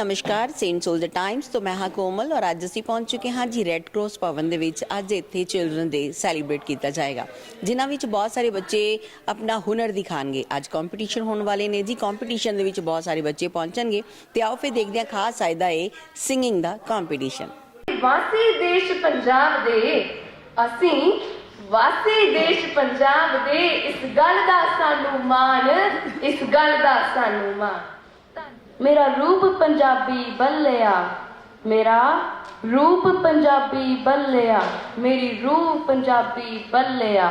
नमस्कार Saint soul the times तो मैं हाँ कोमल और अज असीं पहुँच चुके हाँ जी रैड क्रॉस भवन दे विच। अज इत्थे चिल्ड्रन डे सैलीब्रेट किया जाएगा जिन्हां विच बहुत सारे बच्चे अपना हुनर दिखाएंगे। अज कंपीटीशन होने वाले ने जी। कंपीटीशन दे विच बहुत सारे बच्चे पहुँचणगे ते आओ फिर देखते हैं खास आयदा है सिंगिंग दा कंपीटीशन। वासी देश पंजाब दे असीं वासी देश पंजाब दे इस गल दा सानू मान इस गल दा सानू मान। मेरा रूप पंजाबी बल्लिया मेरा रूप पंजाबी बल्लिया मेरी रूह पंजाबी बल्लिया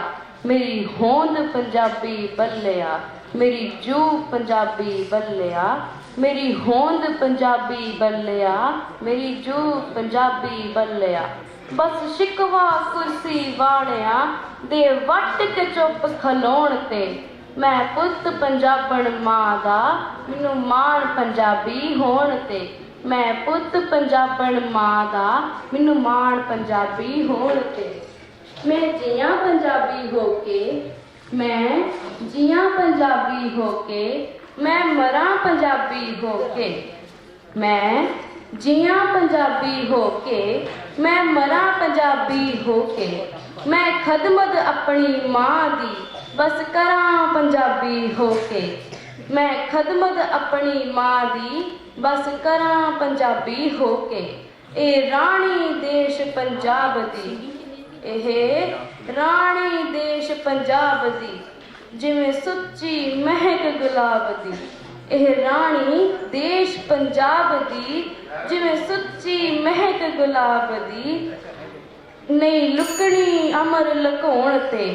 मेरी होंद पंजाबी बल्लिया मेरी जूह पंजाबी बल्लिया मेरी होंद पंजाबी बल्लिया मेरी जूह पंजाबी बल्लिया। बस शिकवा कुर्सी वाणिया दे वट के चुप खलोण ते मैं पुत पंजाबण मां दा मैनू मान पंजाबी होण ते मैं पुत पंजाबण मां दा मैनू मान पंजाबी होण ते। मैं जियां पंजाबी होके मैं जियां पंजाबी होके मैं मरां पंजाबी होके मैं जियां पंजाबी होके मैं मरां पंजाबी होके मैं खदमत अपनी मां दी बस करां पंजाबी होके मैं खदमत अपनी मां दी बस करां पंजाबी होके। ए राणी देश पंजाब दी एह राणी देश पंजाब दी जिवें सुच्ची महक गुलाब दी एह राणी देश पंजाब दी जिवें सुच्ची महक गुलाब दी नहीं लुकणी अमर लकोण ते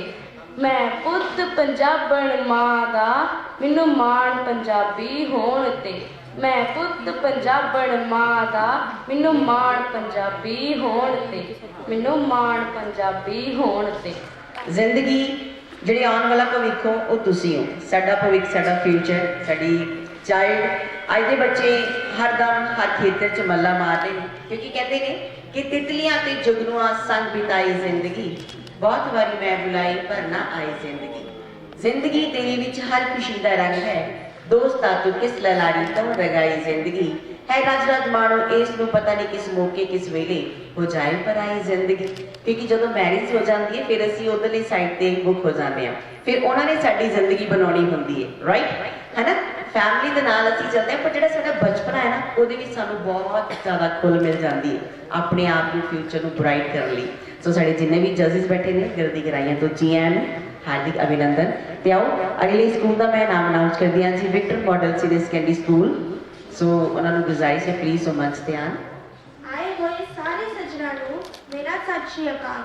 मैं पुत पंजाबण मां दा मैनू मान पंजाबी होण ते मैं पुत पंजाबण मां दा मैनू मान पंजाबी होण ते मैनू मान पंजाबी होण ते। जिंदगी जिहड़ी आने वाला भविख हो वो तुसी हो। साडा भविख साडा फ्यूचर साडी चाइल्ड अज के बच्चे हरदम हर खेतर च मल्ला मारते हैं क्योंकि कहते हैं कि तितलियां ते जुगनुआ संग बिताई जिंदगी बहुत बारी मैं बुलाई पर ना आई जिंदगी। जिंदगी तेरे विच हर खुशी दा रंग है दोस्ता तू किस ललाड़ी तो रगाई जिंदगी है रज रज मानो इस नूं पता नहीं किस मौके किस वेले हो जाए पर आई जिंदगी। क्योंकि जो मैरिज हो जाती है फिर असीं उधरली साइड ते बुक हो जाते हैं फिर उन्होंने साडी जिंदगी बनानी होंदी है राइट है ना। फैमिली के नाल असीं चलते हैं पर जिहड़ा साडा बचपना है ना उहदे विच सानूं बहुत ज़्यादा खुल मिल जाती है अपने आप को फ्यूचर को ब्राइट करने लई। सो साडे जिन्ने भी जजेस बैठे ने दिल दी गहराइयां तो जी आयां नूं हार्दिक अभिनंदन। ते आओ अगले स्कूल का मैं नाम अनाउंस कर दिया जी Victor model senior secondary school. So उन्होंने गुजारिश है प्लीज सो मंच ते आन। आए हुए सारे सज्जनां नूं मेरा सत श्री अकाल।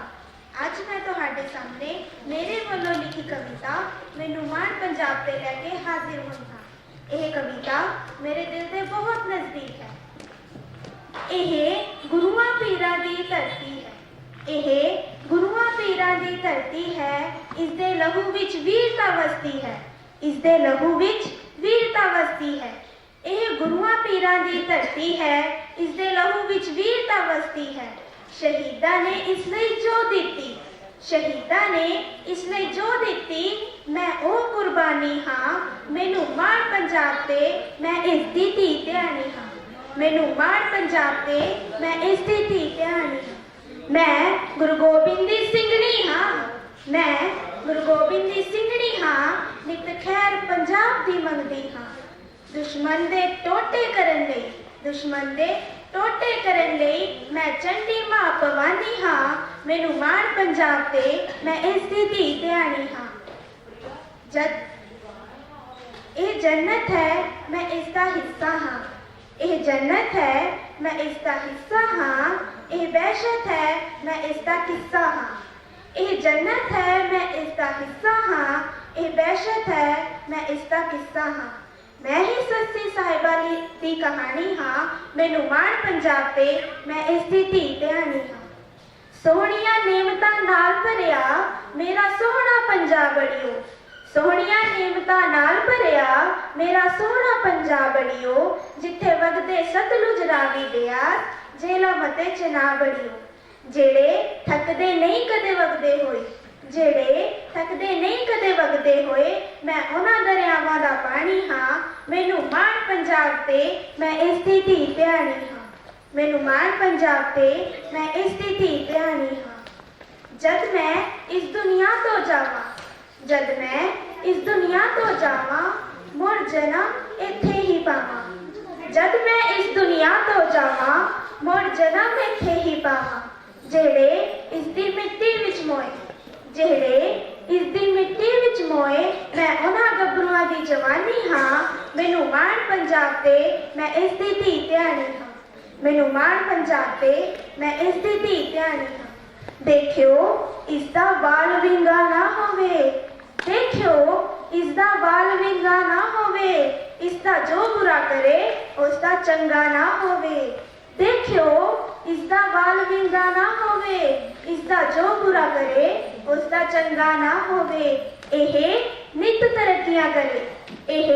अज मैं तुहाडे सामने मेरे वालों लिखी कविता मैनू मान पंजाब ते लैके हाजिर होई हां। यह कविता मेरे दिल के बहुत नज़दीक है। यह गुरुआं पीरां दी धरती है यह गुरुआं पीरां दी धरती है इस दे लहू विच वीरता वसती है इस दे लहू विच वीरता वसती है। यह गुरुआं पीरां दी धरती है इस दे लहू विच वीरता वसती है। शहीदां ने इसलिए जो दिती शहीदां ने इसलिए जो दिती मैं ओ कुर्बानी हाँ मैनू मान पंजाब ते मैं इस दी धी ध्यानी हाँ मैनू मान पंजाब ते मैं इस दी धी ध्यानी हाँ। मैं गुरु गोबिंद दी सिंघनी हाँ मैं गुरु गोबिंद दी सिंघनी हाँ नित खैर पंजाब दी मंगदी हाँ। दुश्मन दे टोटे करन लई दुश्मन दे टोटे करन लई मैं चंडी मां भवानी हाँ मैनू मान पंजाब ते मैं इस दी धी ध्यानी हाँ। जद ये जन्नत है मैं इसका हिस्सा हाँ यह जन्नत है मैं इसका हिस्सा हाँ यह वहशत है मैं इसका किस्सा हाँ यह जन्नत है मैं इसका हिस्सा हाँ यह वहशत है मैं इसका किस्सा हाँ। मैं ही सस्ती साहिबा दी कहानी हाँ मैनू मान पंजाब ते मैं इस दी धी ध्यानी हाँ। सोहणिया नेमतां नाल भरिया मेरा सोहना पंजाब अड़ियो सोहणिया नेमतां नाल भरिया मेरा सोहना पंजाब अड़ियो जिथे वगदे सतलुज रावी बियास जेला मते च ना बड़ियो जेड़े थकदे नहीं कदे वगदे होए जेड़े थकदे नहीं कदे वगदे होए मैं उन्हां दरियावां दा पानी हाँ मैनू मान पंजाब ਪੰਜਾਬ ਤੇ ਮੈਂ ਇਸ ਦੀ ਧੀ ਭੈਣੀ ਹਾਂ। ਮੈਨੂੰ ਮਾਣ ਪੰਜਾਬ ਤੇ ਮੈਂ ਇਸ ਦੀ ਧੀ ਭੈਣੀ ਹਾਂ। ਜਦ ਮੈਂ ਇਸ ਦੁਨੀਆ ਤੋਂ ਜਾਵਾਂ, ਜਦ ਮੈਂ ਇਸ ਦੁਨੀਆ ਤੋਂ ਜਾਵਾਂ, ਮੁੜ ਜਨਮ ਇੱਥੇ ਹੀ ਪਾਵਾਂ। ਜਦ ਮੈਂ ਇਸ ਦੁਨੀਆ ਤੋਂ ਜਾਵਾਂ, ਮੁੜ ਜਨਮ ਇੱਥੇ ਹੀ ਪਾਵਾਂ। ਜਿਹੜੇ ਇਸ ਦੀ ਮਿੱਟੀ ਵਿੱਚ ਮੋਏ, ਜਿਹੜੇ ਇਸ ਦੀ ਮਿੱਟੀ ਵਿੱਚ ਮੋਏ, ਮੈਂ ਉਹਨਾਂ ਗੱਭਰੂਆਂ ਦੀ ਜਵਾਨੀ ਹਾਂ। ਮੈਨੂੰ ਮਾਣ ਪੰਜਾਬ ਤੇ ਮੈਂ ਇਸ ਦੀ ਧੀ ਭੈਣੀ ਹਾਂ। ਮੈਨੂੰ ਮਾਣ ਪੰਜਾਬ ਤੇ ਮੈਂ ਇਸ ਦੀ ਧੀ ਭੈਣੀ ਹਾਂ। ਦੇਖਿਓ ਇਸ ਦਾ ਵਾਲ ਵਿੰਗਾ ਨਾ ਹੋਵੇ, ਦੇਖਿਓ ਇਸ ਦਾ ਵਾਲ ਵਿੰਗਾ ਨਾ ਹੋਵੇ। ਇਸ ਦਾ ਜੋ ਬੁਰਾ ਕਰੇ ਉਸ ਦਾ ਚੰਗਾ ਨਾ ਹੋਵੇ। ਦੇਖਿਓ ਇਸ ਦਾ ਵਾਲ ਵਿੰਗਾ ਨਾ ਹੋਵੇ, ਇਸ ਦਾ ਜੋ ਬੁਰਾ ਕਰੇ ਉਸ ਦਾ ਚੰਗਾ ਨਾ ਹੋਵੇ। ਇਹ ਨਿਤ ਤਰੱਕੀਆਂ ਕਰੇ, ਇਹ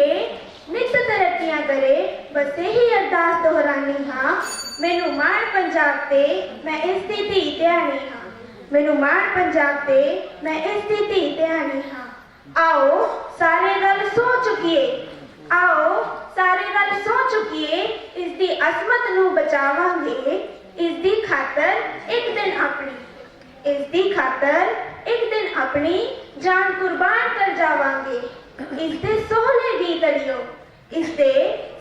ਨਿਤ ਤਰੱਕੀਆਂ ਕਰੇ। ਬਸ ਇਹੀ ਅਰਦਾਸ ਦੁਹਰਾਨੀ ਹਾਂ। ਮੈਨੂੰ ਮਾਣ ਪੰਜਾਬ ਤੇ ਮੈਂ ਇਸ ਦੀ ਧੀ ਭੈਣੀ ਹਾਂ। ਮੈਨੂੰ ਮਾਣ ਪੰਜਾਬ ਤੇ ਮੈਂ ਇਸ ਦੀ ਧੀ ਭੈਣੀ ਹਾਂ। ਆਓ ਸਾਰੇ ਰਲ ਸੋ ਚੁੱਕੀਏ, ਆਓ ਸਾਰੇ ਰਲ ਸੋ ਚੁੱਕੀਏ। ਇਸ ਦੀ ਅਸਮਤ ਨੂੰ ਬਚਾਵਾਂਗੇ। ਇਸ ਦੀ ਖਾਤਰ ਇੱਕ ਦਿਨ ਆਪਣੀ, ਇਸ ਦੀ ਖਾਤਰ ਇੱਕ ਦਿਨ ਆਪਣੀ ਜਾਨ ਕੁਰਬਾਨ ਕਰ ਜਾਵਾਂਗੇ। ਇਸ ਦੇ ਸੋਹਣੇ ਗੀਤ ਅੜਿਓ, ਇਸ ਦੇ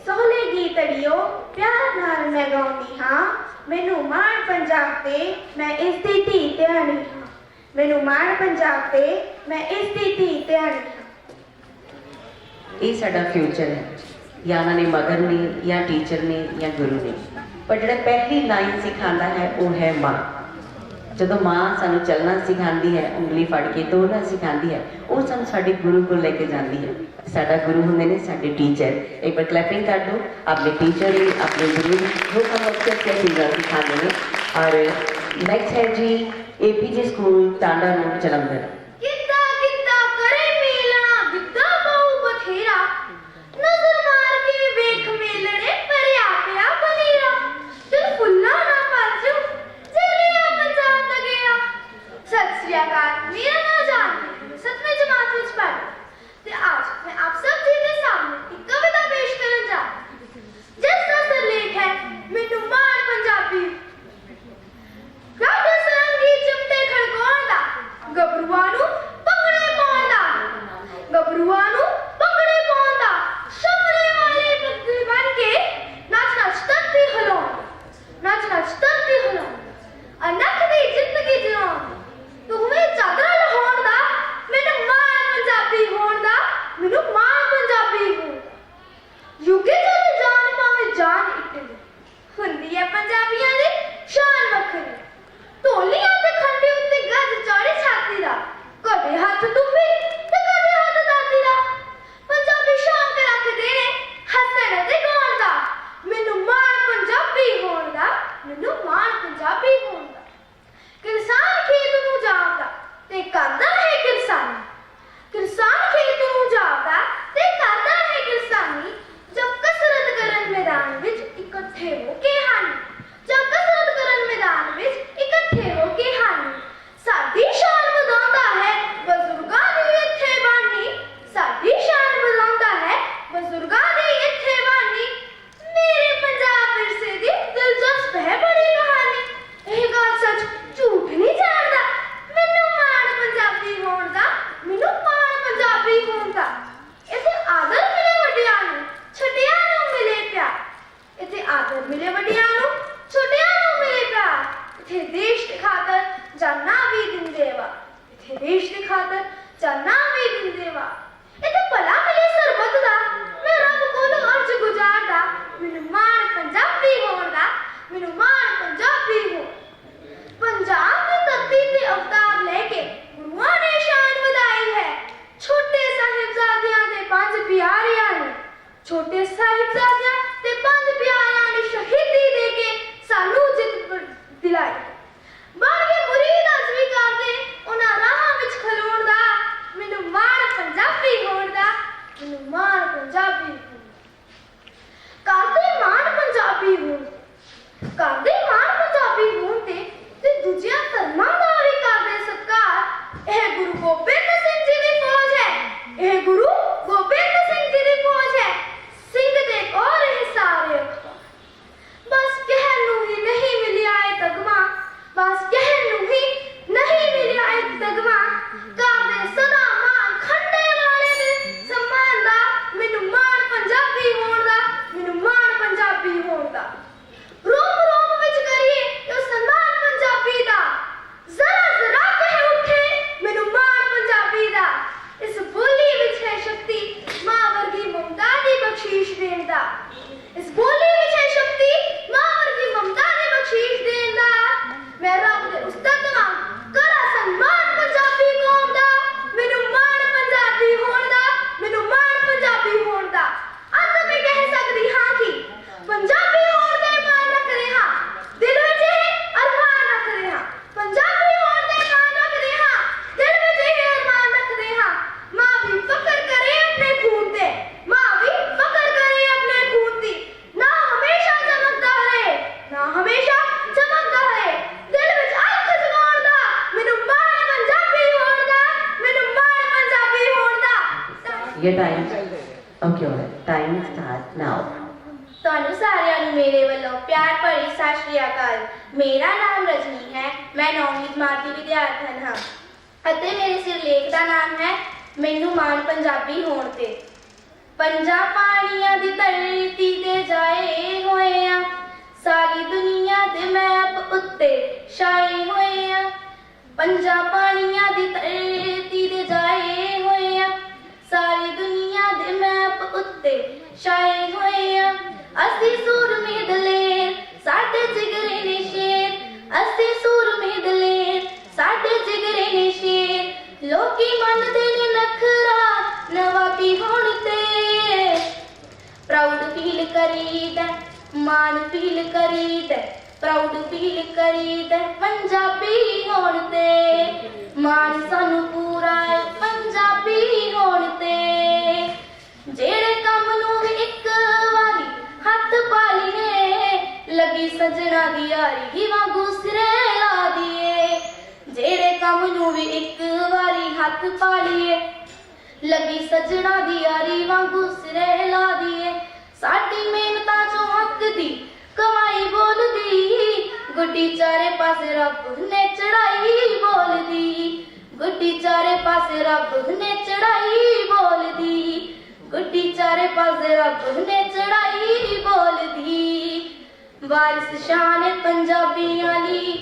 ਸੋਹਣੇ ਗੀਤ ਅੜਿਓ ਪਿਆਰ ਨਾਲ ਮੈਂ ਗਾਉਂਦੀ ਹਾਂ। ਮੈਨੂੰ ਮਾਣ ਪੰਜਾਬ ਤੇ ਮੈਂ ਇਸ ਦੀ ਧੀ ਭੈਣੀ ਹਾਂ। ਮੈਨੂੰ ਮਾਣ ਪੰਜਾਬ ਤੇ ਮੈਂ ਇਸ ਦੀ ਧੀ ਭੈਣੀ ਹਾਂ। ਇਹ ਸਾਡਾ ਫਿਊਚਰ ਹੈ। ਜਾਂ ਉਹਨਾਂ ਨੇ ਮਦਰ ਨੇ, ਜਾਂ ਟੀਚਰ ਨੇ, ਜਾਂ ਗੁਰੂ ਨੇ, ਪਰ ਜਿਹੜਾ ਪਹਿਲੀ ਲਾਈਨ ਸਿਖਾਉਂਦਾ ਹੈ ਉਹ ਹੈ ਮਾਂ। ਜਦੋਂ ਮਾਂ ਸਾਨੂੰ ਚੱਲਣਾ ਸਿਖਾਉਂਦੀ ਹੈ, ਉਂਗਲੀ ਫੜ ਕੇ ਤੋਰਨਾ ਸਿਖਾਉਂਦੀ ਹੈ, ਉਹ ਸਾਨੂੰ ਸਾਡੇ ਗੁਰੂ ਕੋਲ ਲੈ ਕੇ ਜਾਂਦੀ ਹੈ। ਸਾਡਾ ਗੁਰੂ ਹੁੰਦੇ ਨੇ ਸਾਡੇ ਟੀਚਰ। ਇੱਕ ਵਾਰ ਕਲੈਪਿੰਗ ਕਰ ਦਿਓ ਆਪਣੇ ਟੀਚਰ ਲਈ, ਆਪਣੇ ਗੁਰੂ ਜੋ ਸਾਨੂੰ ਅੱਛੇ ਚੀਜ਼ਾਂ ਸਿਖਾਉਂਦੇ ਨੇ। ਔਰ ਨੈਕਸਟ ਹੈ ਜੀ APJ school Tanda road Jalandhar. ਕਿੱਦਾਂ ਕਿੱਦਾਂ ਕਰੇ ਮੇਲਣਾ, ਗਿੱਧਾ ਪਾਉ ਬਥੇਰਾ, ਨਜ਼ਰ ਮਾਰ ਕੇ ਵੇਖ ਮੇਲਣੇ ਭਰਿਆ ਪਿਆ ਬਨੇਰਾ। ਦਿਲ ਫੁੱਲਾਂ ਨਾ ਭਰ ਜੂ ਚੱਲਿਆ ਪੰਜਾਬ ਦਾ ਗਿਆ। ਸਤਿ ਸ੍ਰੀ ਅਕਾਲ, ਮੇਰਾ ਨਾਮ ਜਾਨਵੀ, 7ਵੀਂ ਜਮਾਤ ਵਿੱਚ ਪੜ੍ਹਦੀ ਤੇ ਅੱਜ ਮੈਂ ਆਪ ਸਭ ਜੀ ਦੇ ਸਾਹਮਣੇ ਇੱਕ ਕਵਿਤਾ ਪੇਸ਼ ਕਰਨ ਜਾ ਰਹੀ ਹਾਂ, ਜਿਸ ਦਾ ਸਿਰਲੇਖ ਹੈ ਮੈਨੂੰ ਮਾਣ ਪੰਜਾਬੀ। ਰਾਜਾ ਸਰੰਗੀ ਚਿਮਟੇ ਖੜਕਾਉਣ ਦਾ, ਗੱਭਰੂਆਂ ਨੂੰ Okay, all right. Time start now. ਤੁਹਾਨੂੰ ਸਾਰਿਆਂ ਨੂੰ ਮੇਰੇ ਵੱਲੋਂ ਪਿਆਰ ਭਰੀ ਸਤਿ ਸ਼੍ਰੀ ਅਕਾਲ। ਮੇਰਾ ਨਾਮ ਰਜਨੀ ਹੈ। ਮੈਂ 9ਵੀਂ ਜਮਾਤ ਦੀ ਵਿਦਿਆਰਥਣ ਹਾਂ ਅਤੇ ਮੇਰੇ ਸਿਰਲੇਖ ਦਾ ਨਾਮ ਹੈ ਮੈਨੂੰ ਮਾਣ ਪੰਜਾਬੀ ਹੋਣ ਤੇ। ਪੰਜਾਂ ਪਾਣੀਆਂ ਦੀ ਧਰਤੀ ਤੇ ਜਾਏ ਹੋਏ ਆ, ਸਾਰੀ ਦੁਨੀਆ ਦੇ ਮੈਪ ਉੱਤੇ ਛਾਏ ਹੋਏ ਆ। ਪੰਜਾਂ ਪਾਣੀਆਂ ਦੀ ਧਰਤੀ ਤੇ ਜਾਏ ਹੋਏ ਆ, ਸਾਰੀ ਦੁਨੀਆ ਦੇ ਮੈਪ ਉੱਤੇ ਛਾਏ ਹੋਏ ਆ। ਅਸੀਂ ਸੂਰਮੇ ਦਲੇਰ, ਸਾਡੇ ਜਿਗਰੇ ਨੇ ਸ਼ੇਰ, ਅਸੀਂ ਸੂਰਮੇ ਦਲੇਰ, ਸਾਡੇ ਜਿਗਰੇ ਨੇ ਸ਼ੇਰ। ਲੋਕੀ ਮੰਨਦੇ ਨੇ ਨਖਰਾ ਨਵਾਬੀ ਹੋਣ ਤੇ, ਪ੍ਰਾਊਡ ਫੀਲ ਕਰੀਦਾ, ਮਾਣ ਫੀਲ ਕਰੀਦਾ, ਪ੍ਰਾਊਡ ਫੀਲ ਕਰੀਦਾ ਪੰਜਾਬੀ ਹੋਣ ਤੇ। ਮਾਣ ਸਾਨੂੰ ਪੂਰਾ ਹੈ ਪੰਜਾਬੀ ਹੋਣ ਤੇ। ਜਿਹੜੇ ਕੰਮ ਨੂੰ ਵੀ ਇੱਕ ਵਾਰੀ ਹੱਥ ਪਾ ਲਈਏ, ਲੱਗੀ ਸੱਜਣਾ ਦੀ ਯਾਰੀ ਵਾਂਗੂ ਸਿਰੇ ਲਾ ਦੀਏ। ਜਿਹੜੇ ਕੰਮ ਨੂੰ ਵੀ ਇੱਕ ਵਾਰੀ ਹੱਥ ਪਾ ਲਈਏ, ਲੱਗੀ ਸੱਜਣਾ ਦੀ ਯਾਰੀ ਵਾਂਗੂ ਸਿਰੇ ਲਾ ਦੀਏ। ਸਾਡੀ ਮਿਹਨਤਾਂ ਚੋਂ ਹੱਕ ਦੀ ਕਮਾਈ ਬੋਲਦੀ, ਗੁੱਡੀ ਚਾਰੇ ਪਾਸੇ ਰੱਬ ਨੇ ਚੜਾਈ ਬੋਲਦੀ। ਗੁੱਡੀ ਚਾਰੇ ਪਾਸੇ ਰੱਬ ਨੇ ਚੜਾਈ ਬੋਲਦੀ, ਗੁੱਡੀ ਚਾਰੇ ਪਾਸੇ ਰੱਬ ਨੇ ਚੜਾਈ ਬੋਲਦੀ। ਵਾਰਿਸ ਸ਼ਾਨ ਪੰਜਾਬੀਆਂ ਲਈ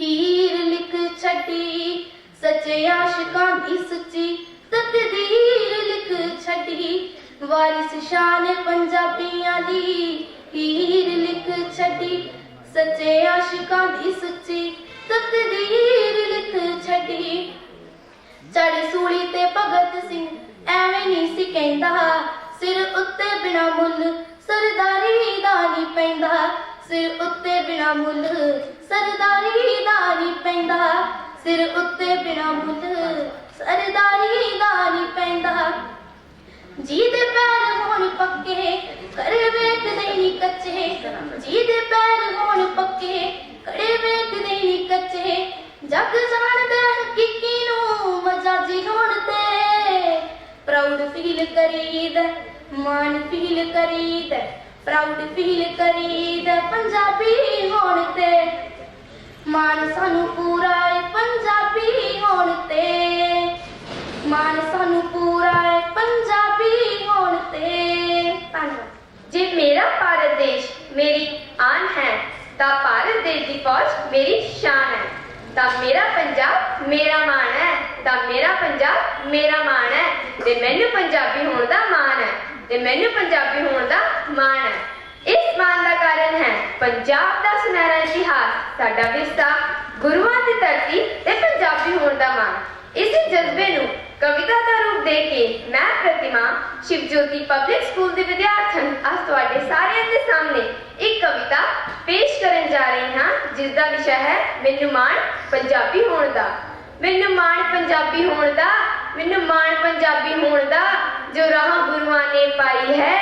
ਹੀਰ ਲਿਖ ਛੱਡੀ, ਸੱਚੇ ਆਸ਼ਿਕਾਂ ਦੀ ਸੱਚੀ ਤਕਦੀਰ ਲਿਖ ਛੱਡੀ। ਵਾਰਿਸ ਸ਼ਾਨ ਪੰਜਾਬੀਆਂ ਦੀ ਹੀਰ ਲਿਖ ਛੱਡੀ, ਸੱਚੇ ਆਸ਼ਿਕਾਂ ਦੀ ਸੱਚੀ ਤਕਦੀਰ ਲਿਖ ਛੱਡੀ। ਚੜ੍ਹ ਸੂਲੀ ਤੇ ਭਗਤ ਸਿੰਘ ਐਵੇਂ ਨਹੀਂ ਸੀ ਕਹਿੰਦਾ, ਸਿਰ ਉੱਤੇ ਬਿਨਾ ਮੁੱਲ ਸਰਦਾਰੀ ਦਾ ਨਹੀਂ ਪੈਂਦਾ। ਸਿਰ ਉੱਤੇ ਬਿਨਾ ਮੁੱਲ ਸਰਦਾਰੀ ਦਾ ਨਹੀਂ ਪੈਂਦਾ, ਸਿਰ ਉੱਤੇ ਬਿਨਾ ਮੁੱਲ ਸਰਦਾਰੀ ਦਾ ਨਹੀਂ ਪੈਂਦਾ। ਜਿਹਦੇ ਪੈਰ ਹੋਣ ਪੱਕੇ ਕੜੇ ਵੇਖਦੇ ਨਹੀਂ ਕੱਚੇ, ਜਿਹਦੇ ਪੈਰ ਹੋਣ ਪੱਕੇ ਕੜੇ ਵੇਖਦੇ ਨਹੀਂ ਕੱਚੇ। ਜੱਗ ਜਾਣਦਾ ਹਕੀਕੀ ਨੂੰ ਮਜਾਜੀ ਹੋਣ ਤੇ, ਪ੍ਰਾਊਡ ਫੀਲ ਕਰੀਦਾ, ਮਾਣ ਫੀਲ ਕਰੀਦਾ, ਪ੍ਰਾਊਡ ਫੀਲ ਕਰੀਦਾ ਪੰਜਾਬੀ ਹੋਣ ਤੇ। ਮਾਣ ਸਾਨੂੰ ਪੂਰਾ ਹੈ ਪੰਜਾਬੀ ਹੋਣ ਤੇ, ਮਾਣ ਸਾਨੂੰ ਪੂਰਾ ਹੈ ਪੰਜਾਬੀ ਹੋਣ ਤੇ। ਧੰਨਵਾਦ। ਜੇ ਮੇਰਾ ਭਾਰਤ ਦੇਸ਼ ਮੇਰੀ ਆਨ ਹੈ, ਤਾਂ ਭਾਰਤ ਦੇਸ਼ ਦੀ ਫੌਜ ਮੇਰੀ ਸ਼ਾਨ ਹੈ। ਤਾਂ ਮੇਰਾ ਪੰਜਾਬ ਮੇਰਾ ਮਾਣ ਹੈ, ਤਾਂ ਮੇਰਾ ਪੰਜਾਬ ਮੇਰਾ ਮਾਣ ਹੈ। ਤੇ ਮੈਨੂੰ ਪੰਜਾਬੀ ਹੋਣ ਦਾ ਮਾਣ ਹੈ, ਤੇ ਮੈਨੂੰ ਪੰਜਾਬੀ ਹੋਣ ਦਾ ਮਾਣ ਹੈ। ਇਸ ਮਾਣ ਦਾ ਕਾਰਨ ਹੈ ਪੰਜਾਬ ਦਾ ਸੁਨਹਿਰਾ ਇਤਿਹਾਸ, ਸਾਡਾ ਵਿਰਸਾ, ਗੁਰੂਆਂ ਦੀ ਧਰਤੀ ਤੇ ਪੰਜਾਬੀ ਹੋਣ ਦਾ ਮਾਣ। ਇਸੇ ਜਜ਼ਬੇ ਨੂੰ ਕਵਿਤਾ ਦਾ ਰੂਪ ਦੇ ਕੇ ਮੈਂ ਪ੍ਰਤਿਮਾ ਸ਼ਿਵਜੋਤੀ ਪਬਲਿਕ ਸਕੂਲ ਦੇ ਵਿਦਿਆਰਥਣ ਅੱਜ ਤੁਹਾਡੇ ਸਾਰਿਆਂ ਦੇ ਸਾਹਮਣੇ ਇੱਕ ਕਵਿਤਾ ਪੇਸ਼ ਕਰਨ ਜਾ ਰਹੀ ਹਾਂ, ਜਿਸ ਦਾ ਵਿਸ਼ਾ ਹੈ ਮੈਨੂੰ ਮਾਣ ਪੰਜਾਬੀ ਹੋਣ ਦਾ। ਮੈਨੂੰ ਮਾਣ ਪੰਜਾਬੀ ਹੋਣ ਦਾ, ਮੈਨੂੰ ਮਾਣ ਪੰਜਾਬੀ ਹੋਣ ਦਾ, ਜੋ ਰਾਹ ਗੁਰੂਆਂ ਨੇ ਪਾਈ ਹੈ,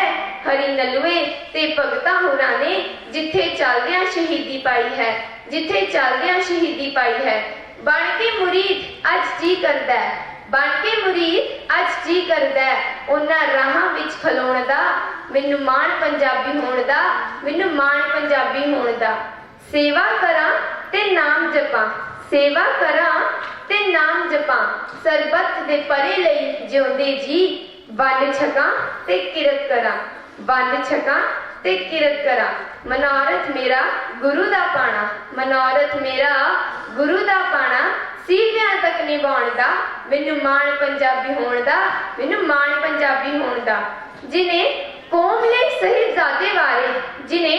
ਹਰੀ ਨਲੂਏ ਤੇ ਭਗਤਾਂ ਹੋਰਾਂ ਨੇ ਜਿੱਥੇ ਚੱਲਦਿਆਂ ਸ਼ਹੀਦੀ ਪਾਈ ਹੈ, ਜਿੱਥੇ ਚੱਲਦਿਆਂ ਸ਼ਹੀਦੀ ਪਾਈ ਹੈ। ਬਣ ਕੇ ਮੁਰੀਦ ਅੱਜ ਜੀ ਕਰਦਾ, ਬਣ ਕੇ ਮੁਰੀਦ ਅੱਜ ਜੀ ਕਰਦਾ, ਉਹਨਾਂ ਰਾਹਾਂ ਵਿੱਚ ਖਲੋਣ ਦਾ। ਮੈਨੂੰ ਮਾਣ ਪੰਜਾਬੀ ਹੋਣ ਦਾ, ਮੈਨੂੰ ਮਾਣ ਪੰਜਾਬੀ ਹੋਣ ਦਾ। ਸੇਵਾ ਕਰਾਂ ਤੇ ਨਾਮ ਜਪਾਂ, ਸੇਵਾ ਕਰਾਂ ਤੇ ਨਾਮ ਜਪਾਂ, ਸਰਬੱਤ ਦੇ ਭਲੇ ਲਈ ਜਿਉਂਦੇ ਜੀ। ਵੰਡ ਛਕਾਂ ਤੇ ਕਿਰਤ ਕਰਾਂ, ਵੰਡ ਛਕਾਂ ਤੇ ਕਿਰਤ ਕਰਾਂ। ਮਨੋਰਥ ਮੇਰਾ ਗੁਰੂ ਦਾ ਪਾਣਾ, ਮਨੋਰਥ ਮੇਰਾ ਗੁਰੂ ਦਾ ਪਾਣਾ, ਸੀਵਿਆਂ ਤੱਕ ਨਿਭਾਉਣ ਦਾ। ਮੈਨੂੰ ਮਾਣ ਪੰਜਾਬੀ ਹੋਣ ਦਾ, ਮੈਨੂੰ ਮਾਣ ਪੰਜਾਬੀ ਹੋਣ ਦਾ। ਜਿਨੇ ਕੌਮ ਲਈ ਸਾਹਿਬਜ਼ਾਦੇ ਵਾਰੇ, ਜਿਨੇ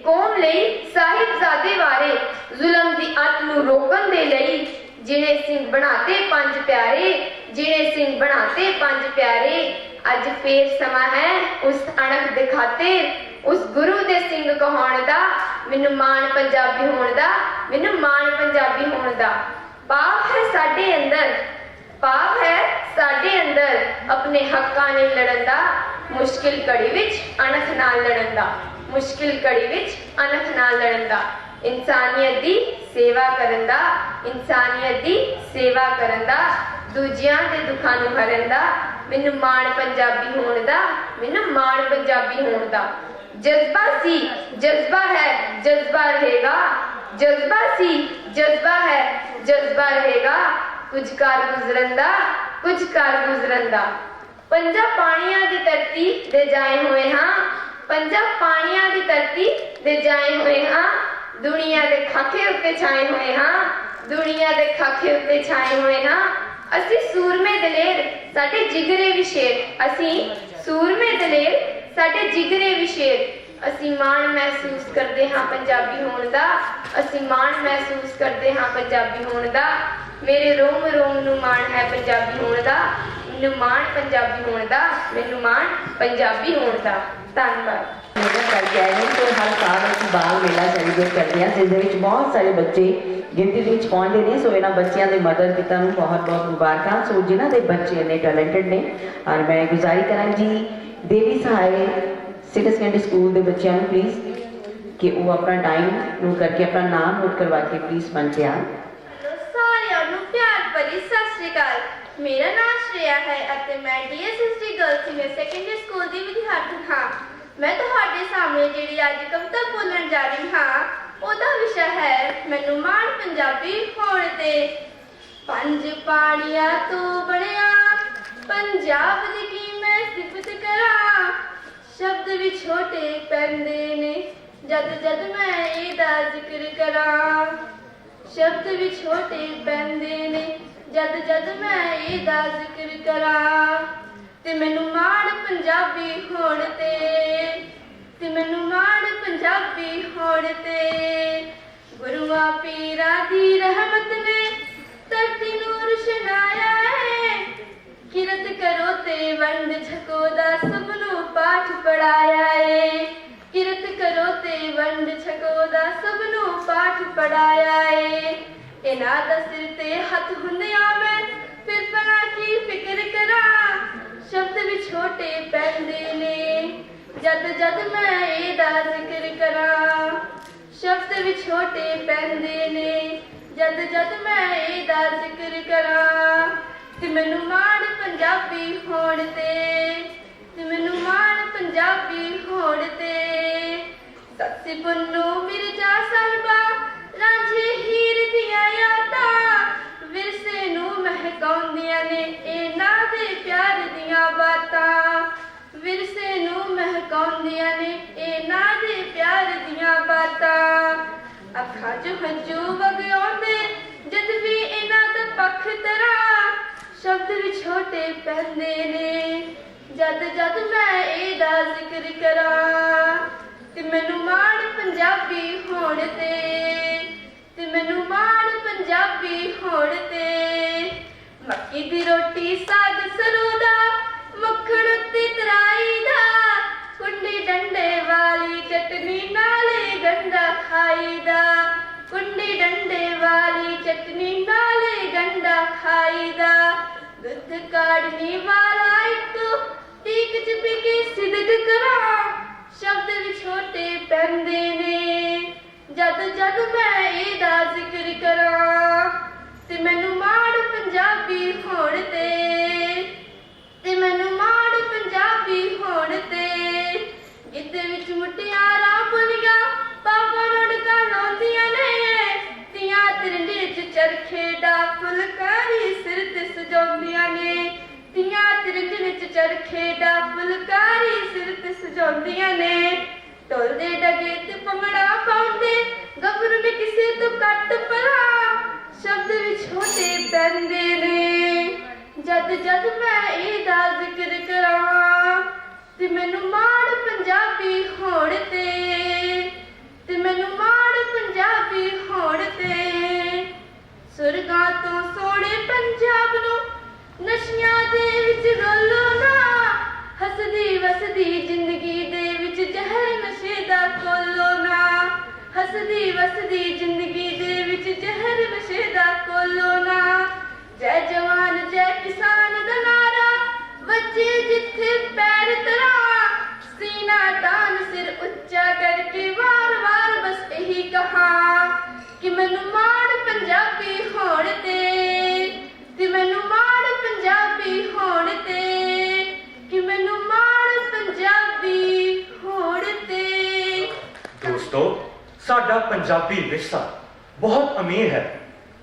ਕੌਮ ਲਈ ਸਾਹਿਬਜ਼ਾਦੇ ਵਾਰੇ, ਜ਼ੁਲਮ ਦੀ ਅੱਤ ਨੂੰ ਰੋਕਣ ਦੇ ਲਈ ਜਿਨੇ ਸਿੰਘ ਬਣਾਤੇ ਪੰਜ ਪਿਆਰੇ, ਜਿਨੇ ਸਿੰਘ ਬਣਾਤੇ ਪੰਜ ਪਿਆਰੇ। ਅੱਜ ਫੇਰ ਸਮਾਂ ਹੈ ਉਸ ਅਣਖ ਦੇ ਖਾਤਰ, ਉਸ ਗੁਰੂ ਦੇ ਸਿੰਘ ਕਹਾਉਣ ਦਾ। ਮੈਨੂੰ ਮਾਣ ਪੰਜਾਬੀ ਹੋਣ ਦਾ, ਮੈਨੂੰ ਮਾਣ ਪੰਜਾਬੀ ਹੋਣ ਦਾ। ਪਾਪ ਹੈ ਸਾਡੇ ਅੰਦਰ, ਪਾਪ ਹੈ ਸਾਡੇ ਅੰਦਰ, ਆਪਣੇ ਹੱਕਾਂ ਲਈ ਲੜਨ ਦਾ। ਮੁਸ਼ਕਿਲ ਘੜੀ ਵਿੱਚ ਅਣਖ ਨਾਲ ਲੜਨ ਦਾ, ਮੁਸ਼ਕਿਲ ਘੜੀ ਵਿੱਚ ਅਣਖ ਨਾਲ ਲੜਨ ਦਾ। ਇਨਸਾਨੀਅਤ ਦੀ ਸੇਵਾ ਕਰਨ ਦਾ, ਇਨਸਾਨੀਅਤ ਦੀ ਸੇਵਾ ਕਰਨ ਦਾ। ਦੂਜਿਆਂ ਦੇ ਦੁੱਖਾਂ ਨੂੰ ਹਰਨ ਦਾ, ਮੈਨੂੰ ਮਾਣ ਪੰਜਾਬੀ ਹੋਣ ਦਾ, ਮੈਨੂੰ ਮਾਣ ਪੰਜਾਬੀ ਹੋਣ ਦਾ। ਜਜ਼ਬਾ ਸੀ, ਜਜ਼ਬਾ ਹੈ, ਜਜ਼ਬਾ ਰਹੇਗਾ। ਜਜ਼ਬਾ ਸੀ, ਜਜ਼ਬਾ ਹੈ, ਜਜ਼ਬਾ ਰਹੇਗਾ। ਕੁਝ ਕਰ ਗੁਜ਼ਰਨ ਦਾ, ਕੁਝ ਕਰ ਗੁਜ਼ਰਨ ਦਾ। ਪੰਜਾਂ ਪਾਣੀਆਂ ਦੀ ਧਰਤੀ ਦੇ ਜਾਏ ਹੋਏ ਹਾਂ, ਪੰਜਾਂ ਪਾਣੀਆਂ ਦੀ ਧਰਤੀ ਦੇ ਜਾਏ ਹੋਏ ਹਾਂ। ਦੁਨੀਆ ਦੇ ਖਾਕੇ ਉੱਤੇ ਛਾਏ ਹੋਏ ਹਾਂ, ਦੁਨੀਆ ਦੇ ਖਾਕੇ ਉੱਤੇ ਛਾਏ ਹੋਏ ਹਾਂ। ਅਸੀਂ ਸੂਰਮੇ ਦਲੇਰ, ਸਾਡੇ ਜਿਗਰੇ ਵੀ ਸ਼ੇਰ। ਅਸੀਂ ਸੂਰਮੇ ਦਲੇਰ, ਸਾਡੇ ਜਿਗਰੇ ਵੀ ਸ਼ੇਰ। ਅਸੀਂ ਮਾਣ ਮਹਿਸੂਸ ਕਰਦੇ ਹਾਂ ਪੰਜਾਬੀ ਹੋਣ ਦਾ, ਅਸੀਂ ਮਾਣ ਮਹਿਸੂਸ ਕਰਦੇ ਹਾਂ ਪੰਜਾਬੀ ਹੋਣ ਦਾ। ਮੇਰੇ ਰੋਮ ਰੋਮ ਨੂੰ ਮਾਣ ਹੈ ਪੰਜਾਬੀ ਹੋਣ ਦਾ, ਮੈਨੂੰ ਮਾਣ ਪੰਜਾਬੀ ਹੋਣ ਦਾ, ਮੈਨੂੰ ਮਾਣ ਪੰਜਾਬੀ ਹੋਣ ਦਾ। ਧੰਨਵਾਦ। ਕਰਕੇ ਆਏ ਨੇ। ਤੇ ਹਰ ਸਾਲ ਅਸੀਂ ਬਾਲ ਮੇਲਾ ਸੈਲੀਬ੍ਰੇਟ ਕਰਦੇ ਹਾਂ, ਜਿਸ ਦੇ ਵਿੱਚ ਬਹੁਤ ਸਾਰੇ ਬੱਚੇ ਗਿਣਤੀ ਦੇ ਵਿੱਚ ਪਹੁੰਚਦੇ ਨੇ। ਸੋ ਇਹਨਾਂ ਬੱਚਿਆਂ ਦੇ ਮਦਰ ਪਿਤਾ ਨੂੰ ਬਹੁਤ ਬਹੁਤ ਮੁਬਾਰਕਾਂ। ਸੋ ਜਿਨ੍ਹਾਂ ਦੇ ਬੱਚੇ ਇੰਨੇ ਟੈਲੈਂਟਡ ਨੇ, ਔਰ ਮੈਂ ਗੁਜ਼ਾਰਿਸ਼ ਕਰਾਂਗੀ ਦੇਵੀ ਸਹਾਇ ਸੀਨੀਅਰ ਸੈਕੰਡਰੀ ਸਕੂਲ ਦੇ ਬੱਚਿਆਂ ਨੂੰ ਪਲੀਜ਼ ਕਿ ਉਹ ਆਪਣਾ ਟਾਈਮ ਨੋਟ ਕਰਕੇ ਆਪਣਾ ਨਾਮ ਨੋਟ ਕਰਵਾ ਕੇ ਪਲੀਜ਼ ਬਣ ਕੇ ਆਉਣ। ਹੈਲੋ ਸਾਰਿਆਂ ਨੂੰ ਪਿਆਰ ਭਰੀ ਸਤਿ ਸ਼੍ਰੀ ਅਕਾਲ। ਮੇਰਾ ਨਾਮ ਸ਼੍ਰੇਆ ਹੈ ਅਤੇ ਮੈਂ ਡੀਐਸਐਸਡੀ ਗਰਲ ਸੀਨੀਅਰ ਸੈਕੰਡਰੀ ਸਕੂਲ ਦੀ ਵਿਦਿਆਰਥਣ ਹਾਂ। ਮੈਂ ਤੁਹਾਡੇ ਸਾਹਮਣੇ ਜਿਹੜੀ ਅੱਜ ਕਵਿਤਾ ਬੋਲਣ ਜਾ ਰਹੀ ਹਾਂ, ਉਹਦਾ ਵਿਸ਼ਾ ਹੈ ਮੈਨੂੰ ਮਾਣ ਪੰਜਾਬੀ ਹੋਣ ਤੇ। ਪੰਜ ਪਾਣੀਆਂ ਤੋਂ ਬਣਿਆ ਪੰਜਾਬ ਦੀ ਕੀ ਮੈਂ ਸਿਫਤ ਕਰਾਂ। ਸ਼ਬਦ ਵੀ ਛੋਟੇ ਪੈਂਦੇ ਨੇ ਜਦ ਜਦ ਮੈਂ ਇਹਦਾ ਜ਼ਿਕਰ ਕਰਾਂ। ਸ਼ਬਦ ਵੀ ਛੋਟੇ ਪੈਂਦੇ ਨੇ ਜਦ ਜਦ ਮੈਂ ਇਹਦਾ ਜ਼ਿਕਰ ਕਰਾਂ। ਤੇ ਮੈਨੂੰ ਮਾਣ ਪੰਜਾਬੀ ਹੋਣ ਤੇ ਮੈਨੂੰ ਮਾਣ ਪੰਜਾਬੀ ਹੋਣ ਤੇ। ਗੁਰੂਆਂ ਪੀਰਾਂ ਦੀ ਰਹਿਮਤ ਨੇ ਧਰਤੀ ਨੂੰ ਰੁਸ਼ਨਾਇਆ ਹੈ। ਕਿਰਤ ਕਰੋ ਤੇ ਵੰਡ ਛਕੋ ਦਾ ਸਭ ਨੂੰ ਪਾਠ ਪੜਾਇਆ ਏ। ਕਿਰਤ ਕਰੋ ਤੇ ਵੰਡ ਛਕੋ ਦਾ ਸਭ ਨੂੰ ਪਾਠ ਪੜਾਇਆ ਏ। ਇਹਨਾਂ ਦਾ ਸਿਰ ਤੇ ਹੱਥ ਹੁੰਦਿਆਂ ਮੈਂ ਫਿਰ ਭਲਾ ਕੀ ਫਿਕਰ ਕਰਾਂ। ਸ਼ਬਦ ਵੀ ਛੋਟੇ ਪੈਂਦੇ ਨੇ ਜਦ ਜਦ ਮੈਂ ਇਹਦਾ ਜ਼ਿਕਰ ਕਰਾਂ। ਸ਼ਬਦ ਵੀ ਛੋਟੇ ਪੈਂਦੇ ਨੇ ਜਦ ਜਦ ਮੈਂ ਇਹਦਾ ਜ਼ਿਕਰ ਕਰਾਂ। ਤੇ ਮੈਨੂੰ ਮਾਣ ਪੰਜਾਬੀ ਹੋਣ ਤੇ ਮੈਨੂੰ ਮਾਣ ਪੰਜਾਬੀ ਹੋਣ ਤੇ। ਸੱਸੀ ਪੁੰਨੂ ਮਿਰਜ਼ਾ ਸਾਹਿਬਾ ਰਾਂਝੇ ਹੀਰ ਦੀਆਂ ਯਾਦਾਂ ਵਿਰਸੇ ਨੂੰ ਮਹਿਕਾਉਂਦੀਆਂ ਨੇ ਇਹਨਾਂ ਦੇ ਪਿਆਰ ਦੀਆਂ ਬਾਤਾਂ। ਵਿਰਸੇ ਨੂੰ ਮਹਿਕਾਉਂਦੀਆਂ ਨੇ ਇਹਨਾਂ ਦੇ ਪਿਆਰ ਦੀਆਂ ਬਾਤਾਂ। ਅੱਖਾਂ 'ਚ ਹੰਝੂ ਵਗਾਉਂਦੇ ਜਦ ਵੀ ਇਹਨਾਂ ਦਾ ਪੱਖ ਤਰਾਂ। ਸ਼ਬਦ ਵੀ ਛੋਟੇ ਪੈਂਦੇ ਨੇ ਜਦ ਜਦ ਮੈਂ ਇਹਦਾ ਜ਼ਿਕਰ ਕਰਾਂ। ਤੇ ਮੈਨੂੰ ਮਾਣ ਪੰਜਾਬੀ ਹੋਣ ਤੇ ਮੈਨੂੰ ਮਾਣ ਪੰਜਾਬੀ ਹੋਣ ਤੇ। ਮੱਕੀ ਦੀ ਰੋਟੀ ਸਾਗ ਸਰੋਂ ਦਾ ਮੱਖਣ ਉੱਤੇ ਤਰਾਈ ਦਾ। ਕੁੰਡੀ ਡੰਡੇ ਵਾਲੀ ਚਟਨੀ ਨਾਲੇ ਗੰਡਾ ਖਾਈਦਾ। ਕੁੰਡੀ ਡੰਡੇ ਵਾਲੀ ਚਟਨੀ ਨਾਲੇ ਗੰਡਾ ਖਾਈਦਾ। ਦੁੱਧ ਕਾੜਨੀ ਵਾਲਾ ਇੱਕ ਟੀਕ ਚ ਪੀ ਕੇ ਸਿਦਕ ਕਰਾਂ। ਸ਼ਬਦ ਵੀ ਛੋਟੇ ਪੈਂਦੇ ਨੇ ਜਦ ਜਦ ਮੈਂ ਇਹਦਾ ਜ਼ਿਕਰ ਕਰਾਂ। ਤੇ ਮੈਨੂੰ ਮਾਣ ਪੰਜਾਬੀ ਹੋਣ ਤੇ ਮੈਨੂੰ ਮਾਣ ਪੰਜਾਬੀ ਹੋਣ ਤੇ। ਗਿੱਧੇ ਵਿੱਚ ਮੁਟਿਆਰਾਂ ਬੁਲੀਆਂ ਪਾਪਾ ਰੜਕਾਂ ਲਾਉਂਦੀਆਂ ਨੇ। ਤੀਆਂ ਤਿਰੰਡੇ ਚ ਚਰਖੇ ਦਾ ਫੁਲਕਾਰੀ ਸਿਰ ਤੇ ਸਜਾਉਂਦੀਆਂ ਨੇ। ਤੀਆਂ ਤਿਰੰਡੇ ਚ ਚਰਖੇ ਦਾ ਫੁਲਕਾਰੀ ਸਿਰ ਤੇ ਸਜਾਉਂਦੀਆਂ ਨੇ। ਢੋਲਦੇ ਡਗੇ ਤੇ ਭੰਗੜਾ ਪਾਉਂਦੇ ਗੱਭਰੂ ਨੇ ਕਿਸੇ ਤੋਂ ਘੱਟ ਪਰਾਂ। ਸ਼ਬਦ ਵੀ ਛੋਟੇ ਪੈਂਦੇ ਨੇ ਜਦ ਜਦ ਮੈਂ ਇਹਦਾ ਜ਼ਿਕਰ ਕਰਾਂ। ਤੇ ਮੈਨੂੰ ਮਾਣ ਪੰਜਾਬੀ ਹੋਣ ਤੇ ਮੈਨੂੰ ਮਾਣ ਪੰਜਾਬੀ ਹੋਣ ਤੇ। ਸੁਰਗਾਂ ਤੋਂ ਸੋਹਣੇ ਪੰਜਾਬ ਨੂੰ ਨਸ਼ਿਆਂ ਦੇ ਵਿੱਚ ਰੋਲੋ ਨਾ। ਹੱਸਦੀ ਵਸਦੀ ਜ਼ਿੰਦਗੀ ਦੇ ਵਿੱਚ ਜ਼ਹਿਰ ਨਸ਼ੇ ਦਾ ਕੋਲੋ ਨਾ। ਹੱਸਦੀ ਵਸਦੀ ਜ਼ਿੰਦਗੀ ਦੇ ਵਿੱਚ ਜ਼ਹਿਰ ਨਸ਼ੇ ਦਾ ਕੋਲੋ ਨਾ। ਜੈ ਜਵਾਨ ਜੈ ਕਿਸਾਨ ਦਾ ਨਾਰਾ ਵੱਜੇ ਜਿੱਥੇ ਪੈਰ ਤਰਾਂ। ਸੀਨਾ ਤਾਨ ਸਿਰ ਉੱਚਾ ਕਰਕੇ ਵਾਰ ਵਾਰ ਬਸ ਇਹੀ ਕਹਾਂ ਕਿ ਮੈਨੂੰ ਮਾਣ ਪੰਜਾਬੀ ਹੋਣ ਤੇ ਮੈਨੂੰ ਮਾਣ ਪੰਜਾਬੀ ਹੋਣ ਤੇ। ਸਾਡਾ ਪੰਜਾਬੀ ਵਿਰਸਾ ਬਹੁਤ ਅਮੀਰ ਹੈ,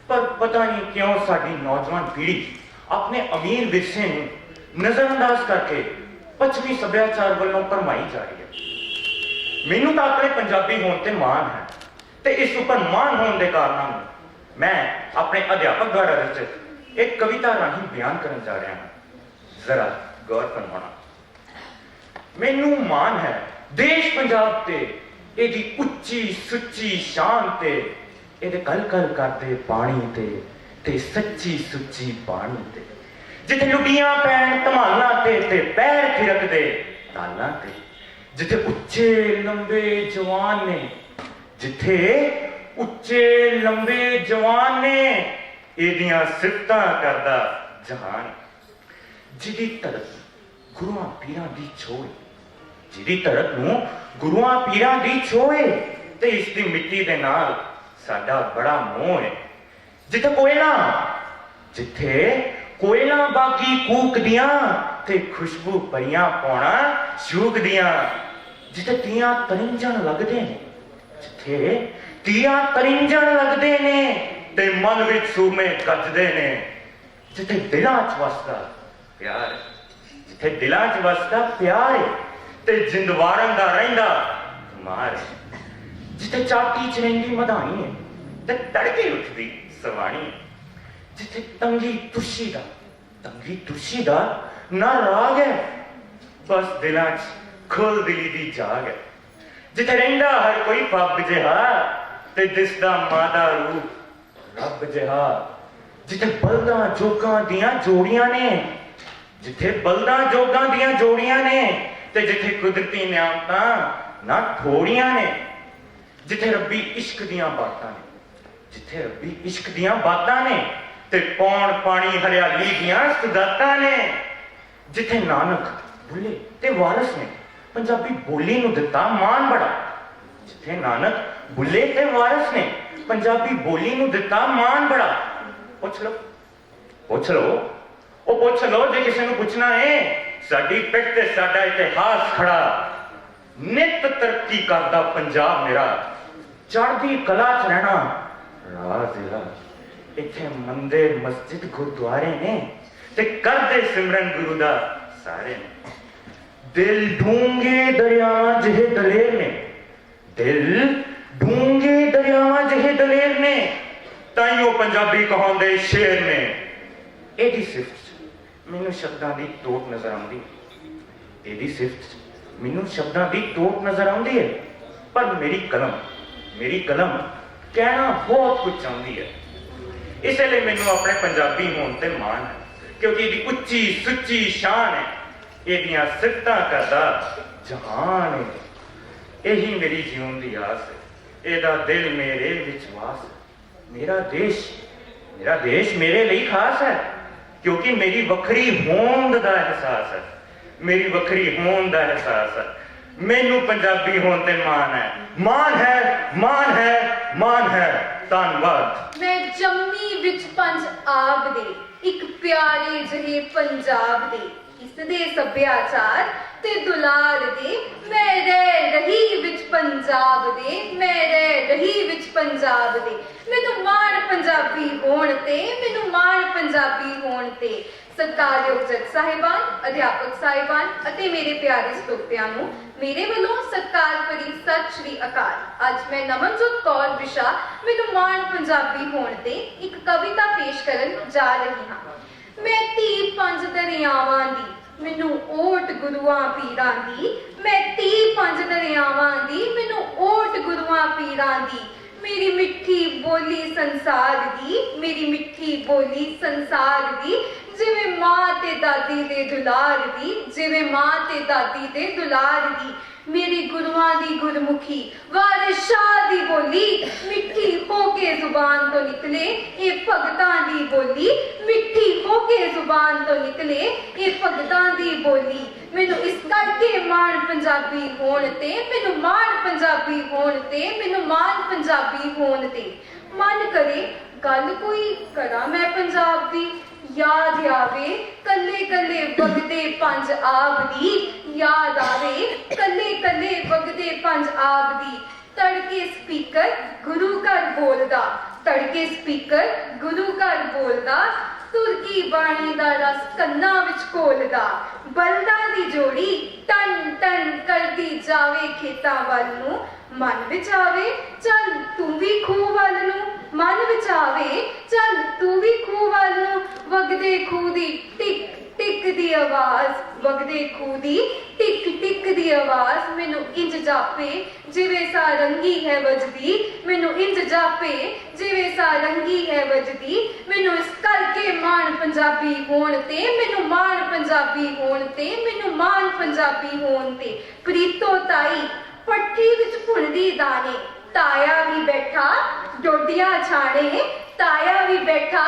ਪਰ ਪਤਾ ਨਹੀਂ ਕਿਉਂ ਸਾਡੀ ਨੌਜਵਾਨ ਪੀੜ੍ਹੀ ਆਪਣੇ ਅਮੀਰ ਵਿਰਸੇ ਨੂੰ ਨਜ਼ਰਅੰਦਾਜ਼ ਕਰਕੇ ਪੱਛਮੀ ਸੱਭਿਆਚਾਰ ਵੱਲੋਂ ਭਰਮਾਈ ਜਾ ਰਹੀ ਹੈ। ਮੈਨੂੰ ਤਾਂ ਆਪਣੇ ਪੰਜਾਬੀ ਹੋਣ ਤੇ ਮਾਣ ਹੈ, ਤੇ ਇਸ ਉੱਪਰ ਮਾਣ ਹੋਣ ਦੇ ਕਾਰਨਾਂ ਨੂੰ ਮੈਂ ਆਪਣੇ ਅਧਿਆਪਕ ਦੁਆਰਾ ਰਚਿਤ ਇੱਕ ਕਵਿਤਾ ਰਾਹੀਂ ਬਿਆਨ ਕਰਨ ਜਾ ਰਿਹਾ ਹਾਂ। ਜ਼ਰਾ ਗੌਰ ਫਰਮਾਉਣਾ। ਮੈਨੂੰ ਮਾਣ ਹੈ ਦੇਸ਼ ਪੰਜਾਬ ਤੇ, ਇਹਦੀ ਉੱਚੀ ਸੁੱਚੀ ਸ਼ਾਨ ਤੇ, ਇਹਦੇ ਕਲ ਕਲ ਕਰਦੇ ਪਾਣੀ ਤੇ ਸੱਚੀ ਸੁੱਚੀ ਬਾਣੀ ਤੇ, ਜਿੱਥੇ ਲੁੱਡੀਆਂ ਪੈਣ ਧਮਾਲਾਂ ਤੇ ਪੈਰ ਥਿਰਕਦੇ ਤਾਲਾਂ ਤੇ, ਜਿੱਥੇ ਉੱਚੇ ਲੰਬੇ ਜਵਾਨ ਨੇ, ਜਿੱਥੇ ਉੱਚੇ ਲੰਬੇ ਜਵਾਨ ਨੇ, ਇਹਦੀਆਂ ਸਿਫਤਾਂ ਕਰਦਾ ਜਹਾਨ, ਜਿਹਦੀ ਧਰਤ ਗੁਰੂਆਂ ਪੀਰਾਂ ਦੀ ਛੋਏ, ਜਿਹਦੀ ਧਰਤ ਨੂੰ ਗੁਰੂਆਂ ਪੀਰਾਂ ਦੀ ਛੋਏ, ਤੇ ਇਸ ਦੀ ਮਿੱਟੀ ਦੇ ਨਾਲ ਸਾਡਾ ਬੜਾ ਮੋਹ ਹੈ। ਜਿੱਥੇ ਕੋਇਲਾਂ ਬਾਗੀ ਕੂਕਦੀਆਂ ਤੇ ਖੁਸ਼ਬੂ ਪਰੀਆਂ ਪਾਉਣਾ ਸ਼ੂਕਦੀਆਂ, ਜਿੱਥੇ ਤੀਆਂ ਤਰਿੰਜਣ ਲੱਗਦੇ ਨੇ, ਜਿੱਥੇ ਤੀਆਂ ਤਰਿੰਜਣ ਲੱਗਦੇ ਨੇ ਤੇ ਮਨ ਵਿੱਚ ਸੂਰਮੇ ਗੱਜਦੇ ਨੇ, ਜਿੱਥੇ ਦਿਲਾਂ 'ਚ ਵਸਦਾ ਪਿਆਰ ਹੈ, ਜਿੱਥੇ ਦਿਲਾਂ 'ਚ ਵਸਦਾ ਪਿਆਰ ਹੈ ਤੇ ਜਿੰਦਵਾਰਨ ਦਾ ਰਹਿੰਦਾ ਮਾਰ ਹੈ, ਜਿੱਥੇ ਚਾਟੀ 'ਚ ਰਹਿੰਦੀ ਮਧਾਣੀ ਹੈ ਤੇ ਤੜਕੇ ਉੱਠਦੀ ਸਵਾਣੀ ਹੈ, ਜਿੱਥੇ ਤੰਗੀ ਤੁਸ਼ੀ ਦਾ ਨਾ ਰਾਗ ਹੈ, ਬਸ ਦਿਲਾਂ 'ਚ ਖੁੱਲ ਦਿਲੀ ਦੀ ਜਾਗ ਹੈ, ਜਿੱਥੇ ਰਹਿੰਦਾ ਹਰ ਕੋਈ ਪੱਬ ਜਿਹਾ ਤੇ ਦਿਸਦਾ ਮਾਂ ਦਾ ਰੂਪ ਰੱਬ ਜਿਹਾ, ਜਿੱਥੇ ਬਲਦਾਂ ਜੋਗਾਂ ਦੀਆਂ ਜੋੜੀਆਂ ਨੇ, ਜਿੱਥੇ ਬਲਦਾਂ ਜੋਗਾਂ ਦੀਆਂ ਜੋੜੀਆਂ ਨੇ, ਤੇ ਜਿੱਥੇ ਕੁਦਰਤੀ ਨਿਆਮਤਾਂ ਨਾ ਥੋੜੀਆਂ ਨੇ, ਜਿੱਥੇ ਰੱਬੀ ਇਸ਼ਕ ਦੀਆਂ ਬਾਤਾਂ ਨੇ, ਜਿੱਥੇ ਰੱਬੀ ਇਸ਼ਕ ਦੀਆਂ ਬਾਤਾਂ ਨੇ ਤੇ ਪੌਣ ਪਾਣੀ ਹਰਿਆਲੀ ਦੀਆਂ ਸੁਗਾਤਾਂ ਨੇ, ਜਿੱਥੇ ਨਾਨਕ ਬੁੱਲੇ ਤੇ ਵਾਰਸ ਨੇ ਪੰਜਾਬੀ ਬੋਲੀ ਨੂੰ ਦਿੱਤਾ ਮਾਣ ਬੜਾ, ਜਿੱਥੇ ਨਾਨਕ ਬੁੱਲੇ ਤੇ ਵਾਰਸ ਨੇ ਪੰਜਾਬੀ ਬੋਲੀ ਨੂੰ ਦਿੱਤਾ ਮਾਣ ਬੜਾ। ਪੁੱਛ ਲਓ ਜੇ ਕਿਸੇ ਨੂੰ ਪੁੱਛਣਾ ਹੈ, ਸਾਡੀ ਪਿੱਠ ਤੇ ਸਾਡਾ ਇਤਿਹਾਸ ਖੜਾ, ਨਿਤ ਤਰੱਕੀ ਕਰਦਾ ਪੰਜਾਬ ਮੇਰਾ, ਚੜ੍ਹਦੀ ਕਲਾ 'ਚ ਰਹਿਣਾ ਰਾਜ ਇਹਦਾ, ਇੱਥੇ ਮੰਦਿਰ ਮਸਜਿਦ ਗੁਰਦੁਆਰੇ ਨੇ ਤੇ ਕਰਦੇ ਸਿਮਰਨ ਗੁਰੂ ਦਾ ਸਾਰੇ ਨੇ, ਦਿਲ ਡੂੰਘੇ ਦਰਿਆਵਾਂ ਜਿਹੇ ਦਲੇਰ ਨੇ, ਦਿਲ ਡੂੰਘੇ ਦਰਿਆਵਾਂ ਜਿਹੇ ਦਲੇਰ ਨੇ, ਤਾਈਓ ਪੰਜਾਬੀ ਕਹਾਉਂਦੇ ਸ਼ੇਰ ਨੇ। ਇਹਦੀ ਸਿਫਤ ਮੈਨੂੰ ਸ਼ਬਦਾਂ ਦੀ ਟੋਟ ਨਜ਼ਰ ਆਉਂਦੀ, ਇਹਦੀ ਸਿਫਤ ਮੈਨੂੰ ਸ਼ਬਦਾਂ ਦੀ ਟੋਟ ਨਜ਼ਰ ਆਉਂਦੀ ਹੈ, ਪਰ ਮੇਰੀ ਕਲਮ ਕਹਿਣਾ ਬਹੁਤ ਕੁਝ ਚਾਹੁੰਦੀ ਹੈ। ਇਸ ਲਈ ਮੈਨੂੰ ਆਪਣੇ ਪੰਜਾਬੀ ਹੋਣ ਤੇ ਮਾਣ ਹੈ, ਕਿਉਂਕਿ ਇਹਦੀ ਉੱਚੀ ਸੁੱਚੀ ਸ਼ਾਨ ਹੈ, ਇਹਦੀਆਂ ਸਿਫਤਾਂ ਕਰਦਾ ਜਹਾਨ ਹੈ। ਇਹੀ ਮੇਰੀ ਜੀਵਨ ਦੀ ਆਸ ਹੈ, ਇਹਦਾ ਦਿਲ ਮੇਰੇ ਵਿੱਚ ਵਾਸ ਹੈ। ਮੇਰਾ ਦੇਸ਼ ਮੇਰੇ ਲਈ ਖਾਸ ਹੈ, ਕਿਉਂਕਿ ਮੇਰੀ ਵੱਖਰੀ ਹੋਂਦ ਦਾ ਅਹਿਸਾਸ ਹੈ, ਮੇਰੀ ਵੱਖਰੀ ਹੋਂਦ ਦਾ ਅਹਿਸਾਸ ਹੈ। ਮੈਨੂੰ ਪੰਜਾਬੀ ਹੋਣ ਤੇ ਮਾਣ ਹੈ। ਧੰਨਵਾਦ। ਮੈਂ ਜੰਮੀ ਵਿੱਚ ਪੰਜ ਆਬ ਦੇ, ਇੱਕ ਪਿਆਰੇ ਜਿਹੇ ਪੰਜਾਬ ਦੇ, ਇਸ ਦੇ ਸੱਭਿਆਚਾਰ ਤੇ ਦੁਲਾਰ ਦੇ, ਮੈਂ ਰਹਿ ਰਹੀ ਵਿੱਚ ਪੰਜਾਬ ਦੇ, ਮੈਨੂੰ ਮਾਣ ਪੰਜਾਬੀ ਹੋਣ ਤੇ, ਸਤਿਕਾਰਯੋਗ ਜੱਜ ਸਾਹਿਬਾਨ, ਅਧਿਆਪਕ ਸਾਹਿਬਾਨ ਅਤੇ ਮੇਰੇ ਪਿਆਰੇ ਸਰੋਤਿਆਂ ਨੂੰ ਮੇਰੇ ਵੱਲੋਂ ਸਤਿਕਾਰ ਭਰੀ ਸਤਿ ਸ਼੍ਰੀ ਅਕਾਲ। ਅੱਜ ਮੈਂ ਨਮਨਜੋਤ ਕੌਰ ਵਿਸ਼ਾ ਮੈਨੂੰ ਮਾਣ ਪੰਜਾਬੀ ਹੋਣ ਤੇ ਇੱਕ ਕਵਿਤਾ ਪੇਸ਼ ਕਰਨ ਜਾ ਰਹੀ ਹਾਂ। ਮੈਂ ਧੀ ਪੰਜ ਦਰਿਆਵਾਂ ਦੀ, ਮੈਨੂੰ ਓਟ ਗੁਰੂਆਂ ਪੀਰਾਂ ਦੀ, ਮੈਂ ਧੀ ਪੰਜ ਦਰਿਆਵਾਂ ਦੀ, ਮੈਨੂੰ ਓਟ ਗੁਰੂਆਂ ਪੀਰਾਂ ਦੀ, ਮੇਰੀ ਮਿੱਠੀ ਬੋਲੀ ਸੰਸਾਰ ਦੀ, ਜਿਵੇਂ ਮਾਂ ਤੇ ਦਾਦੀ ਦੇ ਦੁਲਾਰ ਦੀ, ਮੇਰੇ ਗੁਰੂਆਂ ਦੀ ਗੁਰਮੁਖੀ ਵਾਰਿਸ ਸ਼ਾਹ ਦੀ ਬੋਲੀ, ਮਿੱਠੀ ਹੋ ਕੇ ਜ਼ੁਬਾਨ ਤੋਂ ਨਿਕਲੇ ਇਹ ਭਗਤਾਂ ਦੀ ਬੋਲੀ, ਮੈਨੂੰ ਇਸ ਕਰਕੇ ਮਾਣ ਪੰਜਾਬੀ ਹੋਣ ਤੇ, ਮਨ ਕਰੇ ਗੱਲ ਕੋਈ ਕਰਾਂ ਮੈਂ ਪੰਜਾਬ ਦੀ, ਯਾਦ ਆਵੇ ਕੱਲੇ ਕੱਲੇ ਵਗਦੇ ਪੰਜ ਆਬ ਦੀ, ਤੜਕੇ ਤੜਕੇ ਸਪੀਕਰ ਗੁਰੂ ਘਰ ਬੋਲਦਾ, ਤੜਕੇ ਸਪੀਕਰ ਗੁਰੂ ਘਰ ਬੋਲਦਾ, ਤੁਰਕੀ ਬਾਣੀ ਦਾ ਰਸ ਕੰਨਾਂ ਵਿੱਚ ਘੋਲਦਾ, ਬਲਦਾਂ ਦੀ ਜੋੜੀ ਟਨ ਟਨ ਕਰਦੀ ਜਾਵੇ ਖੇਤਾਂ ਵੱਲ ਨੂੰ, ਮਨ ਵਿੱਚ ਆਵੇ ਚੱਲ ਤੂੰ ਵੀ ਖੂਹ ਵੱਲ ਨੂੰ, ਮਨ ਵਿੱਚ ਆਵੇ ਚੱਲ ਤੂੰ ਵੀ ਖੂਹ ਵੱਲ ਨੂੰ, ਵਗਦੇ ਖੂਹ ਦੀ ਟਿਕ ਟਿਕ ਦੀ ਆਵਾਜ਼, ਵਗਦੇ ਖੂਹ ਦੀ ਟਿਕ ਟਿਕ ਦੀ ਆਵਾਜ਼ ਮੈਨੂੰ ਇੰਜ ਜਾਪੇ ਜਿਵੇਂ ਸਾਰੰਗੀ ਹੈ ਵੱਜਦੀ, ਮੈਨੂੰ ਇੰਜ ਜਾਪੇ ਜਿਵੇਂ ਸਾਰੰਗੀ ਹੈ ਵੱਜਦੀ, ਮੈਨੂੰ ਇਸ ਕਰਕੇ ਮਾਣ ਪੰਜਾਬੀ ਹੋਣ ਤੇ, ਮੈਨੂੰ ਮਾਣ ਪੰਜਾਬੀ ਹੋਣ ਤੇ, ਮੈਨੂੰ ਮਾਣ ਪੰਜਾਬੀ ਹੋਣ ਤੇ। ਪ੍ਰੀਤੋ ਤਾਈ ਪੱਠੀ ਵਿੱਚ ਭੁਣਦੀ ਦਾਣੇ, ਤਾਇਆ ਵੀ ਬੈਠਾ ਡੋਡੀਆਂ ਛਾਣੇ, ਤਾਇਆ ਵੀ ਬੈਠਾ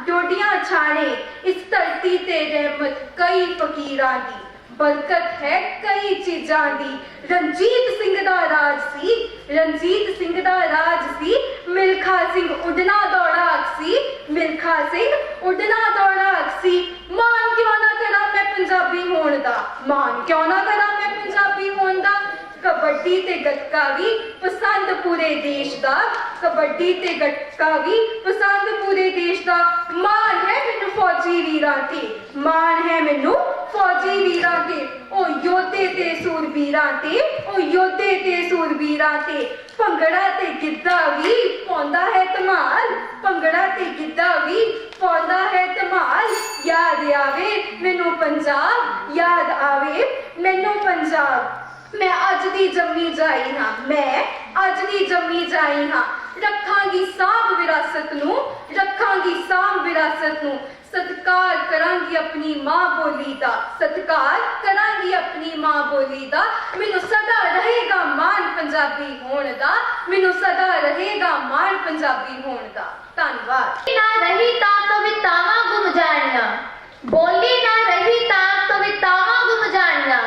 ਡੋਡੀਆਂ ਛਾਣੇ, ਇਸ ਧਰਤੀ ਤੇ ਰਹਿਮਤ ਕਈ ਫਕੀਰਾਂ ਦੀ, ਬਰਕਤ ਹੈ ਕਈ ਚੀਜ਼ਾਂ ਦੀ। ਰਣਜੀਤ ਸਿੰਘ ਦਾ ਰਾਜ ਸੀ, ਰਣਜੀਤ ਸਿੰਘ ਦਾ ਰਾਜ ਸੀ, ਮਿਲਖਾ ਸਿੰਘ ਉੱਡਣਾ ਦੌੜਾਕ ਸੀ, ਮਿਲਖਾ ਸਿੰਘ ਉੱਡਣਾ ਦੌੜਾਕ ਸੀ। ਮਾਣ ਕਿਉਂ ਨਾ ਕਰਾਂ ਮੈਂ ਪੰਜਾਬੀ ਹੋਣ ਦਾ, ਮਾਣ ਕਿਉਂ ਨਾ ਕਰਾਂ ਮੈਂ ਪੰਜਾਬੀ ਹੋਣ ਦਾ। ਕਬੱਡੀ ਤੇ ਗੱਤਕਾ ਵੀ ਪਸੰਦ ਪੂਰੇ ਦੇਸ਼ ਦਾ, ਕਬੱਡੀ ਤੇ ਗੱਤਕਾ ਵੀ ਪਸੰਦ ਪੂਰੇ ਦੇਸ਼ ਦਾ। ਮਾਣ ਹੈ ਮੈਨੂੰ ਫੌਜੀ ਵੀਰਾਂ ਤੇ, ਮਾਣ ਹੈ ਮੈਨੂੰ ਫੌਜੀ ਵੀਰਾਂ ਤੇ, ਉਹ ਯੋਧੇ ਤੇ ਸੂਰਬੀਰਾਂ ਤੇ, ਉਹ ਯੋਧੇ ਤੇ ਸੂਰਬੀਰਾਂ ਤੇ। ਭੰਗੜਾ ਤੇ ਗਿੱਧਾ ਵੀ ਪਾਉਂਦਾ ਹੈ ਧਮਾਲ, ਭੰਗੜਾ ਤੇ ਗਿੱਧਾ ਵੀ ਪਾਉਂਦਾ ਹੈ ਧਮਾਲ। ਯਾਦ ਆਵੇ ਮੈਨੂੰ ਪੰਜਾਬ, ਯਾਦ ਆਵੇ ਮੈਨੂੰ ਪੰਜਾਬ। ਮੈਂ ਅੱਜ ਦੀ ਜੰਮੀ ਜਾਈ ਹਾਂ, ਮੈਂ ਅੱਜ ਦੀ ਜੰਮੀ ਜਾਈ ਹਾਂ, ਰੱਖਾਂਗੀ ਸਾਂਭ ਵਿਰਾਸਤ ਨੂੰ, ਰੱਖਾਂਗੀ ਸਾਂਭ ਵਿਰਾਸਤ ਨੂੰ। ਸਤਿਕਾਰ ਕਰਾਂਗੀ ਆਪਣੀ ਮਾਂ ਬੋਲੀ ਦਾ, ਸਤਿਕਾਰ ਕਰਾਂਗੀ ਆਪਣੀ ਮਾਂ ਬੋਲੀ ਦਾ। ਮੈਨੂੰ ਸਦਾ ਰਹੇਗਾ ਮਾਣ ਪੰਜਾਬੀ ਹੋਣ ਦਾ, ਮੈਨੂੰ ਸਦਾ ਰਹੇਗਾ ਮਾਣ ਪੰਜਾਬੀ ਹੋਣ ਦਾ। ਧੰਨਵਾਦ। ਨਾ ਰਹੀ ਤਾਂ ਕਵਿਤਾਵਾਂ ਗੁੰਮ ਜਾਣੀਆਂ, ਬੋਲੀ ਨਾ ਰਹੀ ਤਾਂ ਕਵਿਤਾਵਾਂ ਗੁੰਮ ਜਾਣੀਆਂ,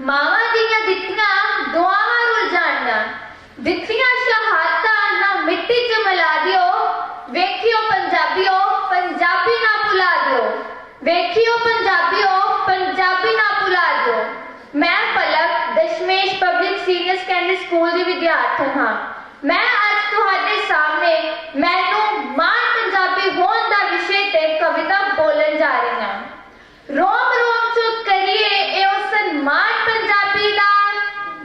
ਮਾਵਾਂ ਦੀਆਂ ਦਿੱਤੀਆਂ ਦੁਆਵਾਂ ਰੁਲ ਜਾਣੀਆਂ, ਦਿੱਤੀਆਂ ਸ਼ਹਾਦਤਾਂ ਨਾ ਮਿੱਟੀ 'ਚ ਮਿਲਾ ਦਿਓ, ਵੇਖਿਓ ਪੰਜਾਬੀਓ ਪੰਜਾਬੀ ਨਾ ਭੁਲਾ ਦਿਓ, ਵੇਖਿਓ ਪੰਜਾਬੀਓ ਪੰਜਾਬੀ ਨਾ ਭੁਲਾ ਦਿਓ। ਮੈਂ Palak Dashmesh public senior secondary school ਦੀ ਵਿਦਿਆਰਥਣ ਹਾਂ। ਮੈਂ ਅੱਜ ਤੁਹਾਡੇ ਸਾਹਮਣੇ ਮੈਨੂੰ ਮਾਣ ਪੰਜਾਬੀ ਹੋਣ ਦਾ ਵਿਸ਼ੇ ਤੇ ਕਵਿਤਾ ਬੋਲਣ ਜਾ ਰਹੀ ਹਾਂ। ਰੋਮ ਰੋਮ ਚੋਂ ਕਰੀਏ ਇਹੋ ਸਨਮਾਨ ਪੰਜਾਬੀ ਦਾ,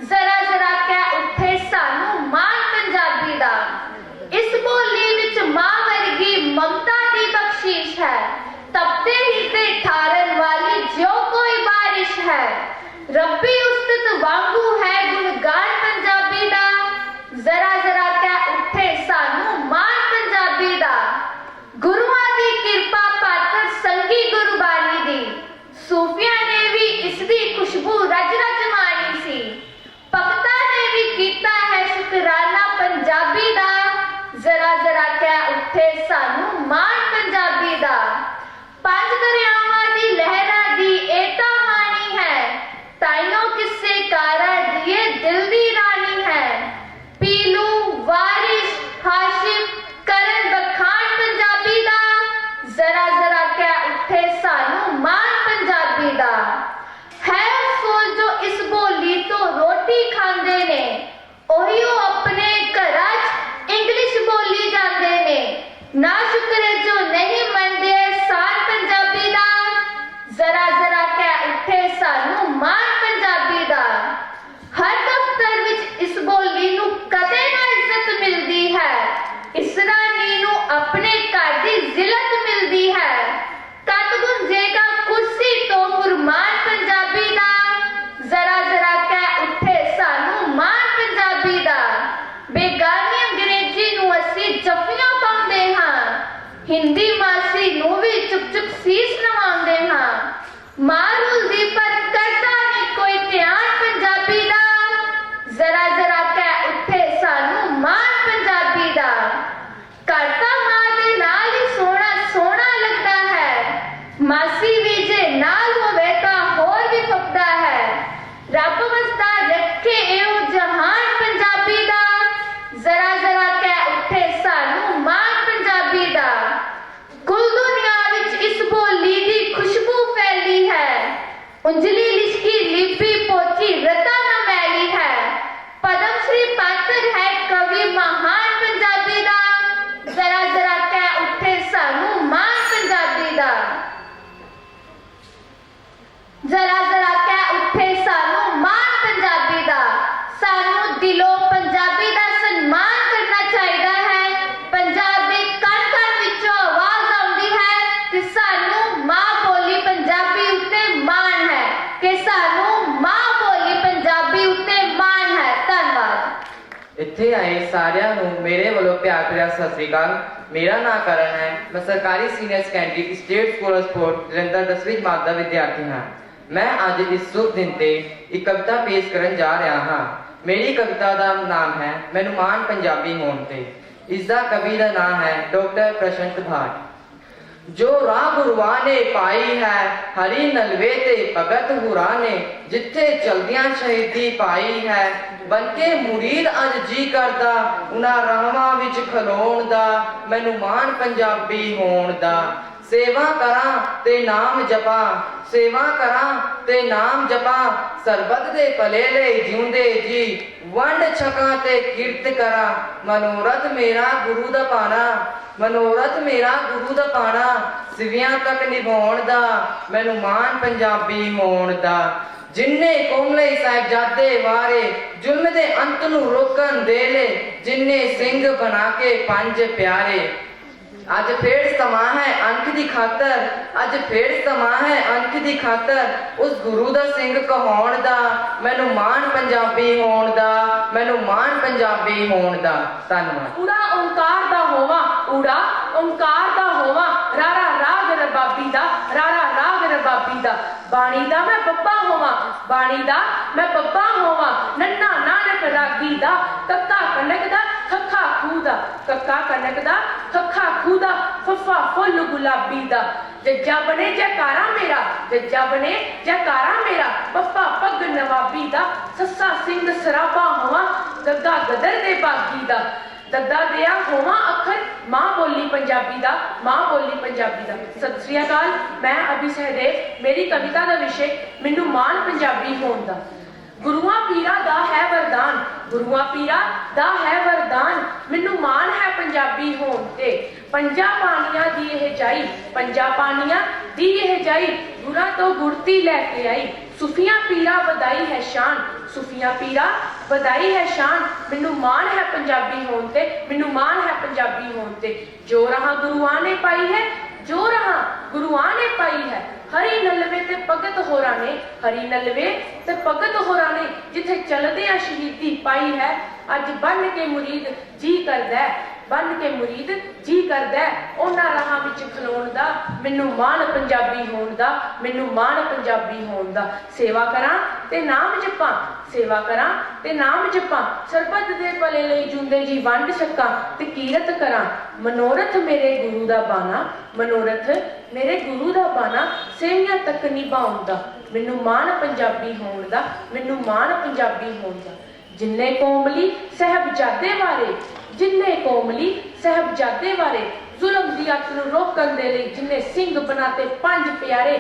ਜ਼ਰਾ ਜ਼ਰਾ ਕਹਿ ਉੱਠੇ ਸਾਨੂੰ ਮਾਣ ਪੰਜਾਬੀ ਦਾ। ਇਸ ਬੋਲੀ ਵਿੱਚ ਮਾਂ ਵਰਗੀ ਮਮਤਾ ਦੀ ਬਖਸ਼ਿਸ਼ ਹੈ, ਤਪਤੇ ਹੀ ਤੇ ਠਾਰਨ ਵਾਲੀ ਜੋ ਕੋਈ ਬਾਰਿਸ਼ ਹੈ। ਰੱਬੀ ਉਸਤਤ ਵਾਂਗੂ ਹੈ ਗੁਣਗਾਨ ਪੰਜਾਬੀ ਦਾ, ਜ਼ਰਾ ਜ਼ਰਾ ਕਹਿ ਉੱਠੇ ਸਾਨੂੰ ਮਾਣ ਪੰਜਾਬੀ ਦਾ। ਗੁਰੂਆਂ ਦੀ ਕਿਰਪਾ ਪਾਤਰ ਸੰਗੀ ਗੁਰਬਾਣੀ ਦੀ, ਸੂਫੀਆਂ ਨੇ ਵੀ ਇਸ ਦੀ ਖੁਸ਼ਬੂ ਰਜ ਰਜ ਮਾਣੀ ਸੀ, ਭਗਤਾਂ ਨੇ ਵੀ ਕੀਤਾ ਹੈ ਸ਼ੁਕਰਾਨਾ ਪੰਜਾਬੀ ਦਾ, ਜ਼ਰਾ ਜ਼ਰਾ ਕਹਿ ਉੱਠੇ ਸਾਨੂੰ ਮਾਣ ਪੰਜਾਬੀ ਦਾ। ਪੰਜ ਦਰਿਆਵਾਂ ਦੀ ਲਹਿਰਾਂ ਦੀ ਇਹ ਤਾਂ ਬਾਣੀ ਹੈ, ਤਾਈਓ ਕਿਸੇ ਕਾਰਾ ਦੀ ਇਹ ਦਿਲ ਦੀ ਰਾਣੀ ਹੈ। ਪੀਲੂ ਵਾਰਿਸ਼ ਹਾਸ਼ਿਮ ਕਰਨ ਬਖਾਨ ਪੰਜਾਬੀ ਦਾ, ਜ਼ਰਾ ਜ਼ਰਾ ਕਹਿ ਉੱਠੇ ਸਾਨੂੰ ਮਾਣ ਪੰਜਾਬੀ ਦਾ। ਹੈ ਅਫਸੋਸ ਜੋ ਇਸ ਬੋਲੀ ਤੋਂ ਰੋਟੀ ਖਾਂਦੇ ਨੇ, ਉਹੀਓ ਆਪਣੇ ਘਰਾਂ 'ਚ ਇੰਗਲਿਸ਼ ਬੋਲੀ ਜਾਂਦੇ ਨੇ। ਨਾ ਸ਼ੁਕਰੇ ਜੋ ਨਹੀਂ ਮੰਨਦੇ ਸਾਨ ਪੰਜਾਬੀ ਦਾ, ਜ਼ਰਾ ਜ਼ਰਾ ਕਹਿ ਉੱਠੇ ਸਾਨੂੰ ਮਾਣ ਪੰਜਾਬੀ ਦਾ। ਹਰ ਦਫ਼ਤਰ ਵਿੱਚ ਇਸ ਬੋਲੀ ਨੂੰ ਕਦੇ ਨਾ ਇੱਜ਼ਤ ਮਿਲਦੀ ਹੈ, ਇਸਰਾਨੀ ਨੂੰ ਆਪਣੇ ਘਰ ਦੀ ਜ਼ਿਲਤ ਮਿਲਦੀ ਹੈ। ਕਦ ਗੁੰਜੇਗਾ ਕੁਰਸੀ ਤੋਂ ਫੁਰਮਾਨ ਪੰਜਾਬੀ ਦਾ, ਜ਼ਰਾ ਜ਼ਰਾ ਕਹਿ ਉੱਠੇ ਸਾਨੂੰ ਮਾਣ ਪੰਜਾਬੀ ਦਾ। ਬੇਗਾਨੀ ਅੰਗਰੇਜ਼ੀ ਨੂੰ ਅਸੀਂ ਜੱਫੀਆਂ ਪਾਉਂਦੇ ਹਾਂ, ਹਿੰਦੀ ਮਾਸੀ ਨੂੰ ਵੀ ਚੁੱਪ ਚੁੱਪ ਸੀਸ ਨਵਾਉਂਦੇ ਹਾਂ। ਮਾਂ ਰੁਲਦੀ ਪਰ ਕਰਦਾ ਨਹੀਂ ਕੋਈ ਧਿਆਨ ਪੰਜਾਬੀ ਦਾ, ਜ਼ਰਾ ਜ਼ਰਾ ਕਹਿ ਉੱਠੇ ਸਾਨੂੰ ਮਾਣ ਪੰਜਾਬੀ ਦਾ। ਘਰ ਤਾਂ ਮਾਂ ਦੇ ਨਾਲ ਹੀ ਸੋਹਣਾ ਸੋਹਣਾ ਲੱਗਦਾ ਹੈ, ਮਾਸੀ ਵੀ ਜੇ ਨਾਲ ਹੋਵੇ ਤਾਂ ਹੋਰ ਵੀ ਫੱਬਦਾ ਹੈ। ਰੱਬ ਵਸਦਾ ਰੱਖੇ ਇਹੋ ਜਹਾਨ ਪੰਜਾਬੀ ਦਾ, ਜ਼ਰਾ ਜ਼ਰਾ ਕਹਿ ਉੱਠੇ ਸਾਨੂੰ ਮਾਣ ਪੰਜਾਬੀ ਦਾ। ਕੁੱਲ ਦੁਨੀਆ ਵਿੱਚ ਇਸ ਬੋਲੀ ਦੀ ਖੁਸ਼ਬੂ ਫੈਲੀ ਹੈ, ਉਂਜਲੀ ਲਿਸ਼ਕੀ ਲਿਪੀ ਪੋਚੀ ਰਤਾ ਨਾ ਮੈਲੀ ਹੈ। ਪਦਮ ਸ਼੍ਰੀ ਪਾਤਰ ਹੈ ਕਵੀ ਇੱਥੇ ਆਏ ਸਾਰਿਆਂ ਨੂੰ ਮੇਰੇ ਵੱਲੋਂ ਪਿਆਰ ਭਰਿਆ ਸਤਿ ਸ੍ਰੀ ਅਕਾਲ। ਮੇਰਾ ਨਾਮ ਕਰਨ ਹੈ। ਮੈਂ ਸਰਕਾਰੀ senior secondary state school of sport Jalandhar 10ਵੀਂ ਜਮਾਤ ਦਾ ਵਿਦਿਆਰਥੀ ਹਾਂ। ਮੈਂ ਅੱਜ ਇਸ ਸ਼ੁਭ ਦਿਨ ਤੇ ਇੱਕ ਕਵਿਤਾ ਪੇਸ਼ ਕਰਨ ਜਾ ਰਿਹਾ ਹਾਂ। ਮੇਰੀ ਕਵਿਤਾ ਦਾ ਨਾਮ ਹੈ ਮੈਨੂੰ ਮਾਣ ਪੰਜਾਬੀ ਹੋਣ ਤੇ। ਇਸ ਦਾ ਕਵੀ ਦਾ ਨਾਮ ਹੈ ਡਾਕਟਰ ਪ੍ਰਸ਼ੰਤ ਭਾਟ। जो राह गुरुआ ने पाई है हरी नलवे ते भगत हुरा ने जिथे चलदियां शहीदी पाई है बनके मुरीद अज जी करदा उन्हां राहां विच खलोण दा मैनू मान पंजाबी होण दा। सेवा करां ते नाम जपां सेवा करां ते नाम जपां सरबत दे भले ले जिउंदे जी वंड छकां ते किरत करां मनोरथ मेरा गुरु दा पाना मनोरथ मेरा गुरु दा पाना सिवियां तक निभाउण दा मैनू मान पंजाबी होण दा। जिन्ने कोमले साहिबजादे वारे जुल्म दे अंत नू रोकन दे ले जिन्ने सिंह बना के पंज प्यारे। अज फिर समा है अंक दी खातर अज फिर समा है अंक दी खातर उस गुरु दा सिंह कहाउण दा मैनू मान पंजाबी होण दा मैनू मान पंजाबी होण दा। धन्नवाद। उड़ा ओंकार दा होवा उड़ा ओंकार दा होवा रारा राग रबाबी दा रारा राग रबाबी दा। बाणी दा मैं बब्बा होवा बाणी दा मैं बब्बा होवा नन्ना नानक रागी दा कक्का कनक दा खखा खू दा कक्का कनक दा खखा खू दा फफा फुल गुलाबी दा। जज्जा बने जयकारा मेरा जज्जा बने जयकारा मेरा पप्पा पग नवाबी दा सस्सा सिंह सराबा होवा गद्दा गदर दे बागी दा। दद्दा दिया होवा अखर मां बोली पंजाबी दा मां बोली पंजाबी दा। सत श्री अकाल। मैं अभी सहदेव। मेरी कविता का विषय मैनू मान पंजाबी होण दा। गुरुआं पीरा दा है वरदान गुरुआं पीरा दा है वरदान मैनू मान है पंजाबी होण ते। पंजा पानियां दी यह जाई पंजा पानियां दी यह जाई गुरां तो गुरती लैके आई सुफियां पीरा बधाई है शान सुफियां पीरा बधाई है शान मैनू मान है पंजाबी होण ते मैनू मान है पंजाबी होण ते। जो राह गुरुआं ने पाई है जो राह गुरुआं ने पाई है हरी नलवे ते भगत होरां ने हरी नलवे ते भगत होरां ने जिथे चलदे आ शहीदी पाई है अज बन के मुरीद जी करदा है बन के मुरीद जी करदा है उन्हां राहां विच खलोण दा मैनू मान पंजाबी होण दा मैनू मान पंजाबी होण दा। सेवा करां ते नाम जपां सेवा करां ते नाम जपां सरबत दे भले लई जुंदे जी वंड छक्कां ते कीरत करां मनोरथ मेरे गुरु दा बाना मनोरथ मेरे गुरु दा बाना सेवियां तक निभाउण दा मैनू मान पंजाबी होण दा मैनू मान पंजाबी होण दा। जिन्ने कोमली साहिबजादे वारे जिन्ने कोमली साहिबजादे वारे जुल्म दी अत नूं रोकण दे लई जिन्ने सिंह बनाते पंज प्यारे।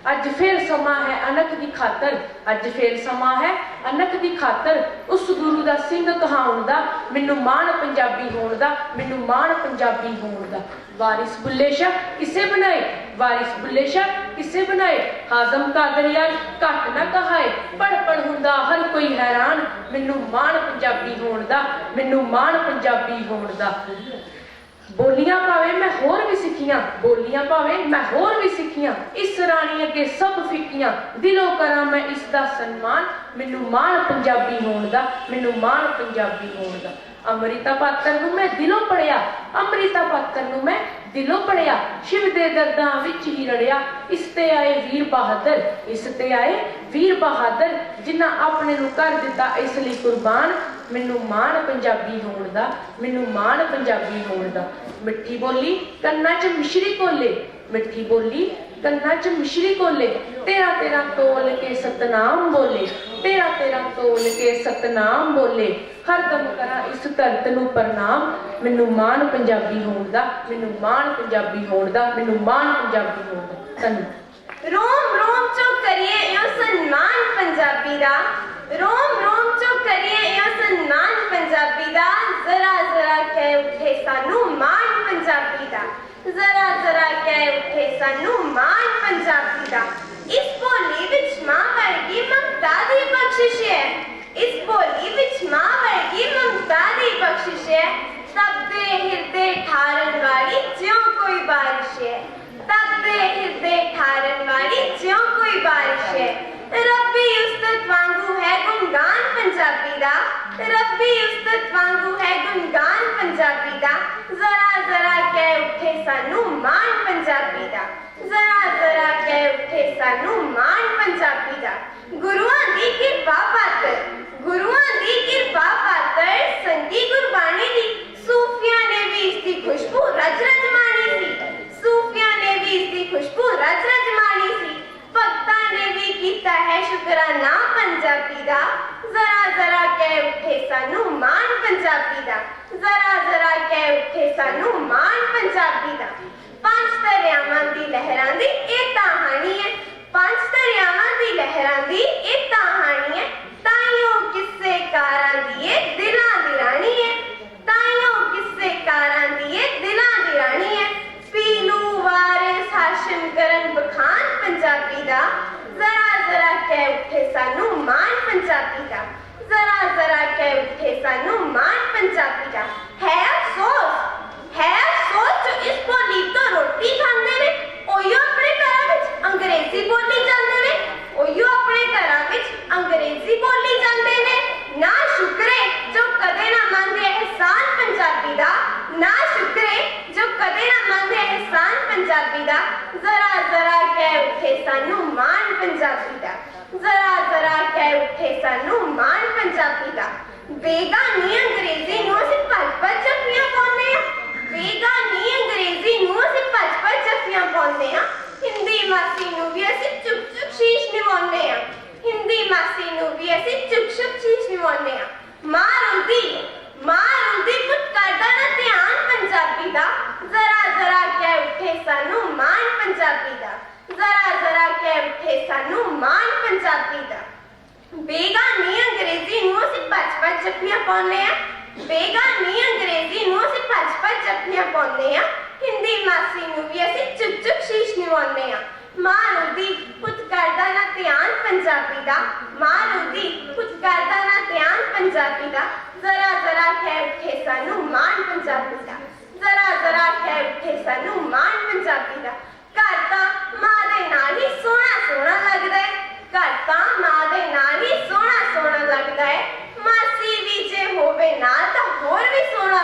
अज फिर समा है अनक दी खातर अज फिर समा है अनक दी खातर उस गुरु दा सिंह कहाउण दा मैनू मान पंजाबी होण दा मैनू मान पंजाबी होण दा। वारिस बुल्ले शाह किसे बनाए वारिस बुल्ले शाह किसे बनाए हाजम कादरिया घट ना कहाए पढ़ पढ़ हुंदा हर कोई हैरान मैनू मान पंजाबी होण दा मैनू मान पंजाबी होण दा। बोलियां भावे मैं होर भी सिखियां बोलियां भावे मैं होर भी सिखियां इस रानी अगे सब फिकियां दिलों करा मैं इसदा सन्मान मैनू मान पंजाबी होण दा मैनू मान पंजाबी होण दा। अमृता पात्र नूं मैं दिलों पढ़िया अमृता पात्र नूं मैं दिलों पढ़िया शिव दे दर्दां विच ही रड़िया इस ते आए वीर बहादुर इस ते आए वीर बहादुर जिन्हां अपने नूं कर दिता इस लई कुर्बान मैनू मान पंजाबी होण दा मैनू मान पंजाबी होण दा। मिठी बोली कन्ना च मिश्री कोले मिठी बोली कन्ना च मिश्री कोले तेरा तेरा तोल के सतनाम बोले तेरा तेरा तोल के सतनाम बोले हरदम करा इस धरत नूं प्रणाम मैनू मान पंजाबी होण दा मैनू मान पंजाबी होण दा मैनू मान पंजाबी होण दा। धन्नवाद। रोम रोम चो करिए यो सन्मान पंजाबी दा रोम रोम चो करिए यो सन्मान पंजाबी दा जरा जरा कह उठे सानू मान पंजाबी दा जरा जरा कह उठे सानू मान पंजाबी दा। इस बोली विच मां वर्गी ममता दी बख्शिश है इस बोली विच मां वर्गी ममता दी बख्शिश है तब दे हिरदे ठारन वाली ज्यों कोई बारिश है तब दे हिरदे ठारन वाली ज्यों कोई बारिश है। रब्बी उस्तत वांगू है गुणगान पंजाबी दा रब्बी उस्ताद वांगू है गुणगान पंजाबी दा जरा जरा कह उठे सानू मान पंजाबी दा जरा जरा कह उठे सानू मान पंजाबी दा गुरुआं दी किरपा पात्र गुरुआं दी किरपा पात्र संगी गुरबाणी दी सूफियां ने भी इसकी खुशबू रज रज माणी सी सूफियां ने भी इसकी खुशबू रज रज माणी सी भक्तां ने भी कीता है शुकराना पंजाबी दा जरा जरा कह उठे सानू मान पंजाबी दा जरा जरा कह उठे सानू मान पंजाबी दा पंज दरियावां दी लहरां दी ए कहानी है पंज दरियावां दी लहरां दी ए कहानी है ताइयों किस्से कारां दी ए दिलां दी रानी है ताइयों किस्से कारां दी ए दिलां दी रानी है पीलू वारिस हाशिम करन बखान पंजाबी दा जरा जरा कह उठे सानू मान पंजाबी दा जरा जरा कह उठे सानू मान पंजाबी दा है अफसोस जो इस बोली तो रोटी खांदे ने ओयो अपने घरां विच अंग्रेजी बोली जांदे ने ओयो अपने घरां विच अंग्रेजी बोली जांदे ने ना शुक्रे जो कदे ना मंदे एहसान पंजाबी दा ना शुक्रे जो कदे ना मंदे एहसान पंजाबी दा जरा जरा कह उठे सानू मान पंजाबी दा जरा जरा कह उठे सानू मान पंजाबी दा बेगानी अंग्रेजी नूं असीं भज जफ्फियां पाउने आ बेगानी अंग्रेजी नूं असीं भज जफ्फियां पाउने आ हिंदी मासी नूं भी असीं चुप चुप शीश निवाउने आ हिंदी मासी नूं भी असीं चुप चुप शीश निवाउने आ मां रुलदी पुत करदा ना ध्यान पंजाबी दा जरा जरा कह उठे सानू मान पंजाबी दा जरा जरा कह उठे सानू मान पंजाबी दा बेगानी अंग्रेजी नूं असीं भज जफ्फियां पाउने आ बेगानी अंग्रेजी नूं असीं भज जफ्फियां पाउने आ हिंदी मासी नूं भी असीं चुप चुप शीश निवाउने आ मां रुलदी पुत करदा ना ध्यान पंजाबी दा मां रुलदी पुत करदा ना ध्यान पंजाबी दा जरा जरा कह उठे सानू मान पंजाबी दा जरा जरा कह उठे सानू मान पंजाबी दा घर तां मां दे नाल ही सोहना सोहना लगदा है घर तां मां दे नाल ही सोहना सोहना लगदा है मासी भी जे होवे नाल तां होर भी सोहना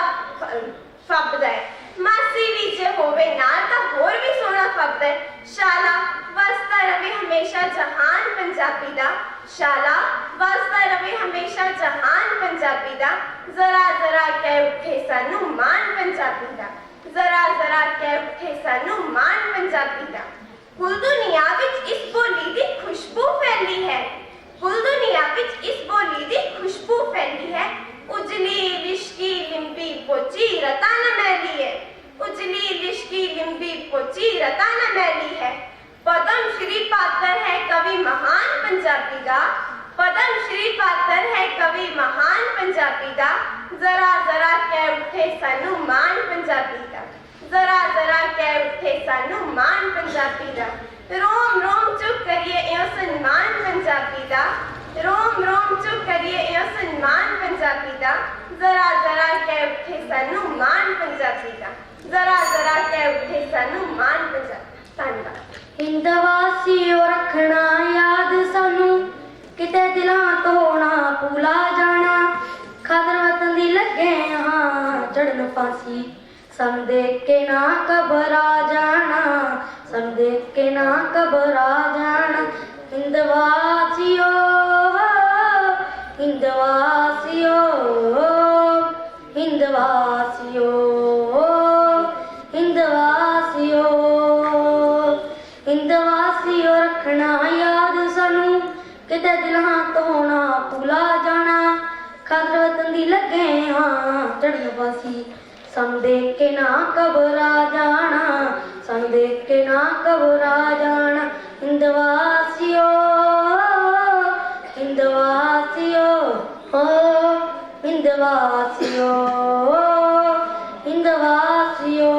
फबदा है मासी भी जे होवे नाल तां होर भी सोहना फबदा है शाला वसदा रवे हमेशा जहान पंजाबी दा शाला वसदा रवे हमेशा जहान पंजाबी दा जरा जरा कह उठे सानू मान पंजाबी दा जरा जरा कह उठे सानू मान पंजाबी दा कुल दुनिया विच इस बोली दी खुशबू फैली है कुल दुनिया विच इस बोली दी खुशबू फैली है उजली लिशकी लिंबी पोची रता न मैली है उजली लिशकी लिंबी पोची रता न मैली है पद्म श्री पात्र है कवि महान पंजाबी दा पद्म श्री पात्र है कवि महान पंजाबी दा जरा जरा कह उठे सानू मान पंजाबी दा जरा जरा कह उठे सानू मान पंजाबी दा रोम रोम चुप करिए यो सन्मान पंजाबी दा रोम रोम चुप करिए यो सन्मान पंजाबी दा जरा जरा कह उठे सानू मान पंजाबी दा जरा जरा कह उठे सानू मान पंजाबी धन्यवाद हिंद वासियों रखना याद सानू किते दिलां तो ना भुला जाना खादर वतन दी लगे हाँ चढ़न फांसी सन देख के ना घबरा जाना सन देख के ना घबरा जाना हिंद वासियों हिंद वासियों हिंद वासियों हिंद वासियों हिंद वासियों रखना याद सानू किते दिलां तो ना भुला जाना खादर वतन दी लगे हाँ चढ़न फांसी सन देख के ना घबरा जाना सन देख के ना घबरा जाना हिंद वासियों हिंद वासियों हो हिंद वासियों हिंद वासियों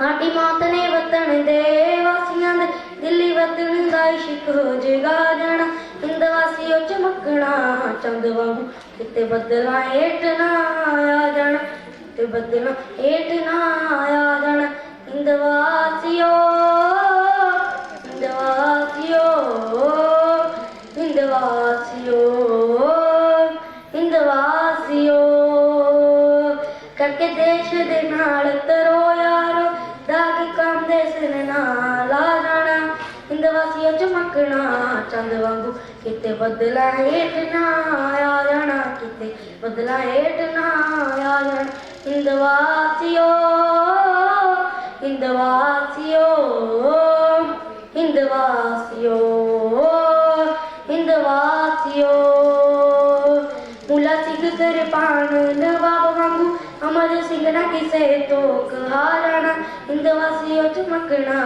आटी मौत ने वतन दे वासियां दे दिल्ली वतन दा इश्क जगा जाना हिंद वासियों चमकना चंद वांगू किते बदला हेठ ना आ जाना किते बदला हेठ ना आ जाना हिंद वासियों हिंद वासियों हिंद वासियों के देश दे नाल तरो यारो दाग काम दे सिर नाल आ जाना हिंदवासियों चमकना चंद वांगू किते बदला हेठ ना आ जाना किते बदला हेठ ना आ जाना हिंदवासियों हिंदवासियों हिंदवासियों हिंदवासियों मुला सिंह कर पान नवाब वांगू अमर सिंह ना किसे तो हाराना हिंदवासियों चमकना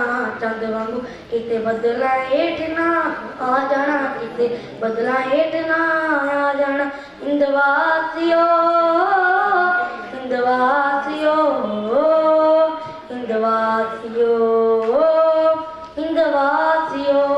चंद वांगू किते बदला हेठ ना आ जाना किते बदला हेठ ना आ जाना हिंदवासियों हिंदवासियों हिंदवासियों हिंदवासियों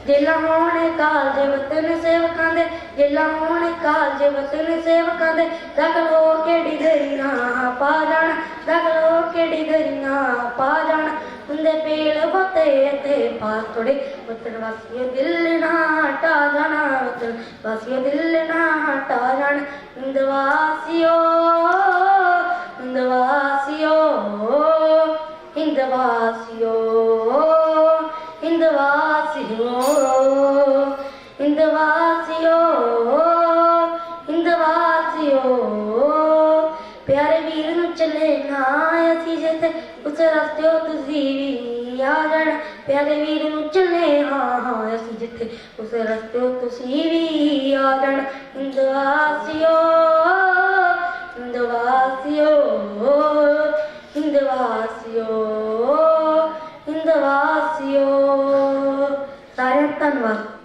जेला होने कालज वतन सेवकां दे जेला होने कालज वतन सेवकां दे दाखल हो के डिगरियां पा जाना दाखल हो के डिगरियां पा जाना उंदे पेड़ बते ते पास थोड़े वतन वासियों दिल ना हटा जाना वतन वासियों दिल ना हटा जाना हिंदवासियों हिंदवासियों हिंदवासियों हिंदवासियों हिंदवासियों हिंदवासियों प्यारे वीर नू चले ना असी जिथे उस रास्ते तुसी भी आ जाना प्यारे वीर नू चले हाँ असी जिथे उस रास्ते तुसी भी आ जाना हिंदवासियों हिंदवासियों हिंदवासियों हिंदवासियों सारे धन्यवाद।